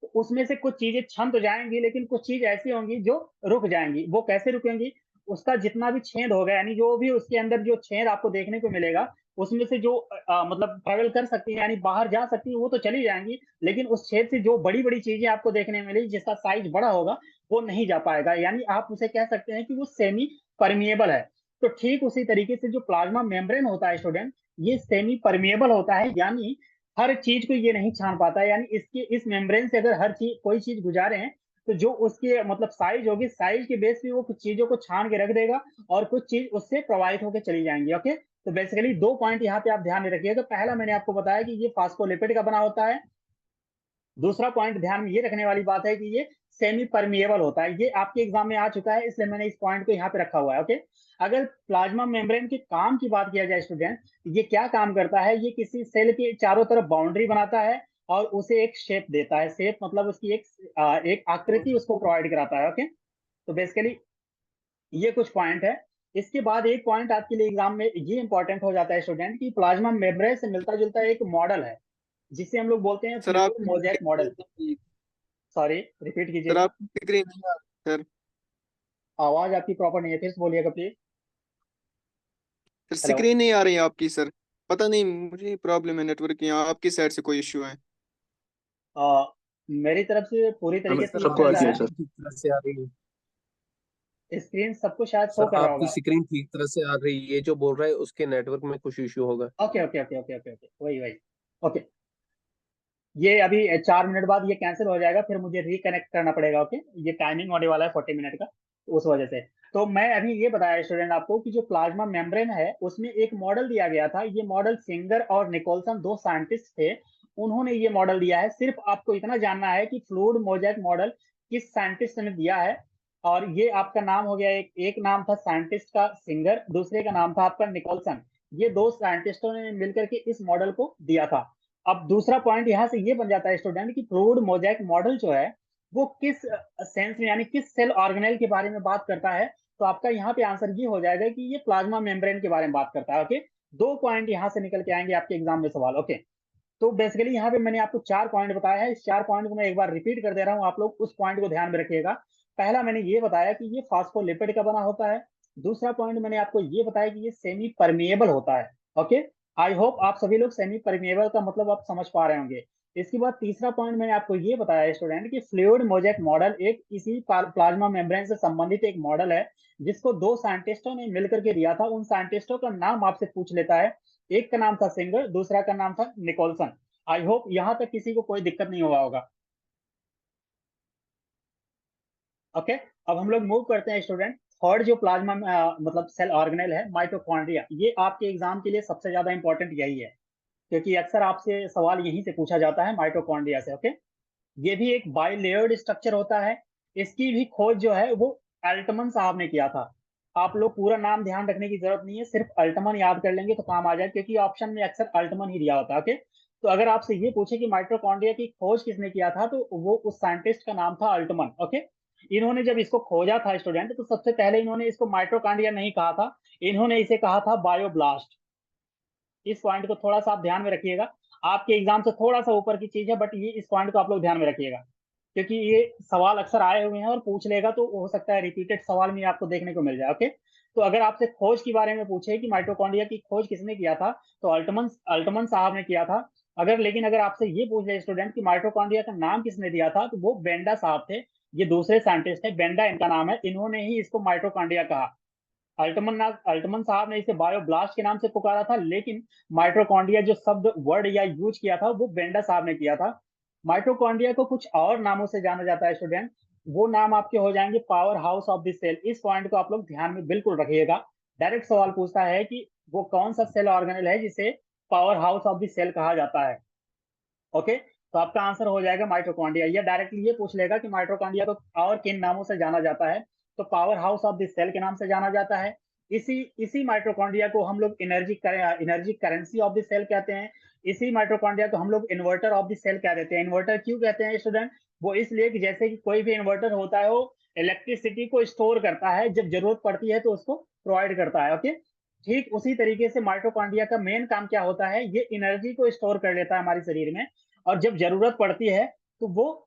तो उसमें से कुछ चीजें छन तो जाएंगी, लेकिन कुछ चीज ऐसी होंगी जो रुक जाएंगी। वो कैसे रुकेंगी? उसका जितना भी छेद होगा, यानी जो भी उसके अंदर जो छेद आपको देखने को मिलेगा, उसमें से जो मतलब ट्रेवल कर सकती है यानी बाहर जा सकती है वो तो चली जाएंगी, लेकिन उस छेद से जो बड़ी बड़ी चीजें आपको देखने मिलेगी जिसका साइज बड़ा होगा वो नहीं जा पाएगा। यानी आप उसे कह सकते हैं कि वो सेमी परमिएबल है। तो ठीक उसी तरीके से जो प्लाज्मा मेम्ब्रेन होता है स्टूडेंट, ये सेमी परमिएबल होता है, यानी हर चीज को ये नहीं छान पाता है। यानी इसके इस मेम्ब्रेन से अगर हर चीज कोई चीज गुजारे हैं, तो जो उसके मतलब साइज होगी, साइज के बेस पे वो कुछ चीजों को छान के रख देगा और कुछ चीज उससे प्रभावित होकर चली जाएंगी। ओके, तो बेसिकली दो पॉइंट यहाँ पे आप ध्यान में रखिएगा। पहला मैंने आपको बताया कि ये फास्फोलिपिड का बना होता है। दूसरा पॉइंट ध्यान में ये रखने वाली बात है कि ये सेमी परमिएबल होता है। ये आपके एग्जाम में आ चुका है, इसलिए मैंने इस पॉइंट को यहाँ पे रखा हुआ है। ओके, अगर प्लाज्मा मेम्ब्रेन के काम की बात किया जाए स्टूडेंट, ये क्या काम करता है? ये किसी सेल के चारों तरफ बाउंड्री बनाता है और उसे एक शेप देता है। शेप मतलब उसकी एक आकृति उसको प्रोवाइड कराता है। ओके, तो बेसिकली ये कुछ पॉइंट है। इसके बाद एक पॉइंट आपके लिए एग्जाम में ये इंपॉर्टेंट हो जाता है स्टूडेंट की प्लाज्मा मेम्ब्रेन से मिलता जुलता एक मॉडल है जिसे हम लोग बोलते हैं सर आप fluid mosaic model. Sorry, repeat sir कीजिएगा, आप स्क्रीन नहीं आ सर आवाज आपकी प्रॉपर नहीं है, फिर से बोलिएगा प्लीज। Sir hello. स्क्रीन नहीं आ रही है आपकी सर। पता नहीं मुझे प्रॉब्लम है नेटवर्क की, यहाँ आपकी साइड से कोई इश्यू है। मेरी तरफ से पूरी हमें तरीके से ये सबको चल रहा आपकी है, स्क्रीन ठीक तरह से आ रही है। स्क्रीन सबको शायद शो सर कर रहा आपकी होगा। स्क्रीन ठीक तरह से आ रही है, ये जो बोल रहा है उसके नेटवर्क में कुछ इश्यू होगा। Okay okay okay okay okay okay, वही वही। ओके, ये अभी 4 मिनट बाद ये कैंसिल हो जाएगा, फिर मुझे रिकनेक्ट करना पड़ेगा। ओके, ये टाइमिंग होने वाला है 40 मिनट का, उस वजह से। तो मैं अभी ये बताया स्टूडेंट आपको कि जो प्लाज्मा मेम्ब्रेन है उसमें एक मॉडल दिया गया था। ये मॉडल सिंगर और निकोलसन दो साइंटिस्ट थे, उन्होंने ये मॉडल दिया है। सिर्फ आपको इतना जानना है कि फ्लूइड मोज़ेक मॉडल किस साइंटिस्ट ने दिया है। और ये आपका नाम हो गया, एक नाम था साइंटिस्ट का सिंगर, दूसरे का नाम था आपका निकोलसन। ये दो साइंटिस्टों ने मिलकर के इस मॉडल को दिया था। अब दूसरा पॉइंट यहाँ से ये बन जाता है स्टूडेंट कि फ्लूइड मोज़ेक मॉडल जो है वो किस सेंस में यानी किस सेल ऑर्गेनेल के बारे में बात करता है। तो आपका यहाँ पे आंसर ये हो जाएगा कि ये प्लाज्मा मेम्ब्रेन के बारे में बात करता है। ओके, 2 पॉइंट यहाँ से निकल के आएंगे आपके एग्जाम में सवाल। ओके, तो बेसिकली यहाँ पे मैंने आपको 4 पॉइंट बताया है, इस 4 पॉइंट को मैं एक बार रिपीट कर दे रहा हूँ, आप लोग उस पॉइंट को ध्यान में रखिएगा। पहला मैंने ये बताया कि ये फास्फोलिपिड का बना होता है। दूसरा पॉइंट मैंने आपको ये बताया कि ये सेमी परमिएबल होता है। ओके, आई होप आप सभी लोग सेमी परमिएबल का मतलब आप समझ पा रहे होंगे। इसके बाद तीसरा पॉइंट मैंने आपको ये बताया स्टूडेंट कि फ्लूइड मोज़ेक मॉडल एक इसी प्लाज्मा मेम्ब्रेन से संबंधित एक मॉडल है जिसको दो साइंटिस्टों ने मिलकर के दिया था। उन साइंटिस्टों का नाम आपसे पूछ लेता है, एक का नाम था सिंगर, दूसरा का नाम था निकोलसन। आई होप यहां तक किसी को कोई दिक्कत नहीं हुआ होगा। ओके, अब हम लोग मूव करते हैं स्टूडेंट। थर्ड जो प्लाज्मा मतलब सेल ऑर्गेनेल है माइटोकॉन्ड्रिया, ये आपके एग्जाम के लिए सबसे ज्यादा इंपॉर्टेंट यही है क्योंकि अक्सर आपसे सवाल यहीं से पूछा जाता है माइटोकॉन्ड्रिया से। ओके, ये भी एक बाइलेयर्ड स्ट्रक्चर होता है। इसकी भी खोज जो है वो अल्टमन साहब ने किया था। आप लोग पूरा नाम ध्यान रखने की जरूरत नहीं है, सिर्फ अल्टमन याद कर लेंगे तो काम आ जाए क्योंकि ऑप्शन में अक्सर अल्टमन ही दिया होता है। ओके, तो अगर आपसे ये पूछे कि माइटोकॉन्ड्रिया की खोज किसने किया था तो वो उस साइंटिस्ट का नाम था अल्टमन। ओके, इन्होंने जब इसको खोजा था स्टूडेंट तो सबसे पहले इन्होंने इसको माइटोकॉन्ड्रिया नहीं कहा था, इन्होंने इसे कहा था बायोब्लास्ट। इस पॉइंट को थोड़ा सा आप ध्यान में रखिएगा, आपके एग्जाम से थोड़ा सा ऊपर की चीज है बट ये इस पॉइंट को आप लोग ध्यान में रखिएगा क्योंकि ये सवाल अक्सर आए हुए हैं और पूछ लेगा तो हो सकता है रिपीटेड सवाल में आपको देखने को मिल जाए। ओके, तो अगर आपसे खोज के बारे में पूछे कि माइटोकॉन्ड्रिया की खोज किसने किया था तो अल्टमन अल्टमन साहब ने किया था। लेकिन अगर आपसे ये पूछ ले स्टूडेंट कि माइटोकॉन्ड्रिया का नाम किसने दिया था तो वो बेंडा साहब थे। ये दूसरे साइंटिस्ट है, बेंडा इनका नाम है, इन्होंने ही इसको माइटोकॉन्ड्रिया कहा। अल्टमन साहब ने इसे बायोब्लास्ट के नाम से पुकारा था, लेकिन माइटोकॉन्ड्रिया जो शब्द वर्ड या यूज किया था वो बेंडा साहब ने किया था। माइटोकॉन्ड्रिया को कुछ और नामों से जाना जाता है स्टूडेंट, वो नाम आपके हो जाएंगे power house of the cell. इस पॉइंट को आप लोग ध्यान में बिल्कुल रखिएगा। डायरेक्ट सवाल पूछता है कि वो कौन सा सेल ऑर्गेनेल है जिसे power house of the cell कहा जाता है। ओके, तो आपका आंसर हो जाएगा माइटोकॉन्ड्रिया। या डायरेक्टली ये पूछ लेगा कि माइटोकॉन्ड्रिया को और किन नामों से जाना जाता है तो power house of the cell के नाम से जाना जाता है। इसी इसी माइटोकॉन्ड्रिया को हम लोग energy currency of the cell कहते हैं। इसी माइटोकॉन्ड्रिया को हम लोग इन्वर्टर ऑफ द सेल कह देते हैं। इन्वर्टर क्यों कहते हैं स्टूडेंट, वो इसलिए कि जैसे कि कोई भी इन्वर्टर होता है वो इलेक्ट्रिसिटी को स्टोर करता है, जब जरूरत पड़ती है तो उसको प्रोवाइड करता है। ओके, ठीक उसी तरीके से माइटोकॉन्ड्रिया का मेन काम क्या होता है, ये एनर्जी को स्टोर कर लेता है हमारे शरीर में और जब जरूरत पड़ती है तो वो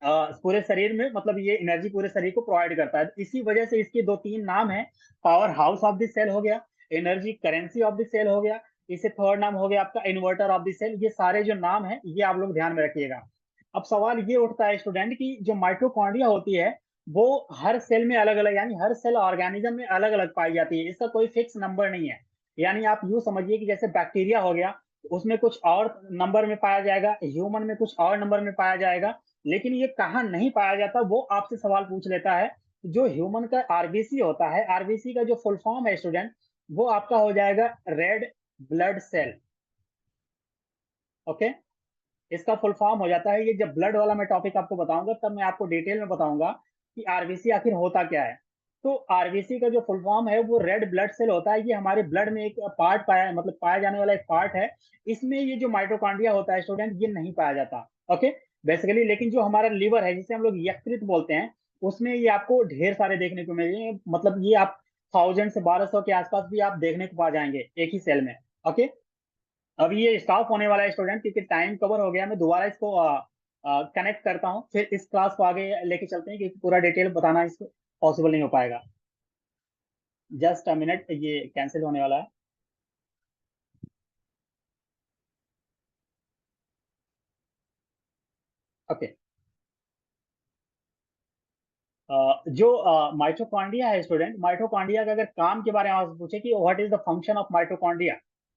पूरे शरीर में मतलब ये एनर्जी पूरे शरीर को प्रोवाइड करता है। इसी वजह से इसके 2-3 नाम है, power house of the cell हो गया, energy currency of the cell हो गया, इसे थर्ड नाम हो गया आपका इन्वर्टर ऑफ द सेल। ये सारे जो नाम है ये आप लोग ध्यान में रखिएगा। अब सवाल ये उठता है स्टूडेंट की जो माइटोकॉन्ड्रिया होती है वो हर सेल में अलग अलग यानी हर सेल ऑर्गेनिज्म में अलग अलग पाई जाती है, इसका कोई फिक्स नंबर नहीं है। यानी आप यूं समझिए कि जैसे बैक्टीरिया हो गया उसमें कुछ और नंबर में पाया जाएगा, ह्यूमन में कुछ और नंबर में पाया जाएगा, लेकिन ये कहाँ नहीं पाया जाता वो आपसे सवाल पूछ लेता है। जो ह्यूमन का आरबीसी होता है, आरबीसी का जो फुल फॉर्म है स्टूडेंट वो आपका हो जाएगा रेड ब्लड सेल। ओके, इसका फुल फॉर्म हो जाता है, ये जब ब्लड वाला मैं टॉपिक आपको बताऊंगा तब मैं आपको डिटेल में बताऊंगा कि आरबीसी आखिर होता क्या है। तो आरबीसी का जो फुल फॉर्म है वो रेड ब्लड सेल होता है। ये हमारे ब्लड में एक पार्ट पाया मतलब पाया जाने वाला एक पार्ट है। इसमें ये जो माइटोकॉन्ड्रिया होता है स्टूडेंट ये नहीं पाया जाता। ओके, बेसिकली लेकिन जो हमारा लीवर है जिसे हम लोग यकृत बोलते हैं उसमें ये आपको ढेर सारे देखने को मिलेंगे। मतलब ये आप 1000 से 1200 के आसपास भी आप देखने को पा जाएंगे एक ही सेल में। ओके, अब ये स्टॉप होने वाला है स्टूडेंट, क्योंकि टाइम कवर हो गया। मैं दोबारा इसको कनेक्ट करता हूँ, फिर इस क्लास को आगे लेके चलते हैं, क्योंकि पूरा डिटेल बताना इसको पॉसिबल नहीं हो पाएगा। जस्ट अ मिनट, ये कैंसिल होने वाला है। ओके, जो माइटोकॉन्ड्रिया है स्टूडेंट, माइटोकॉन्ड्रिया का अगर काम के बारे में आपसे पूछे कि what is the function of mitochondria,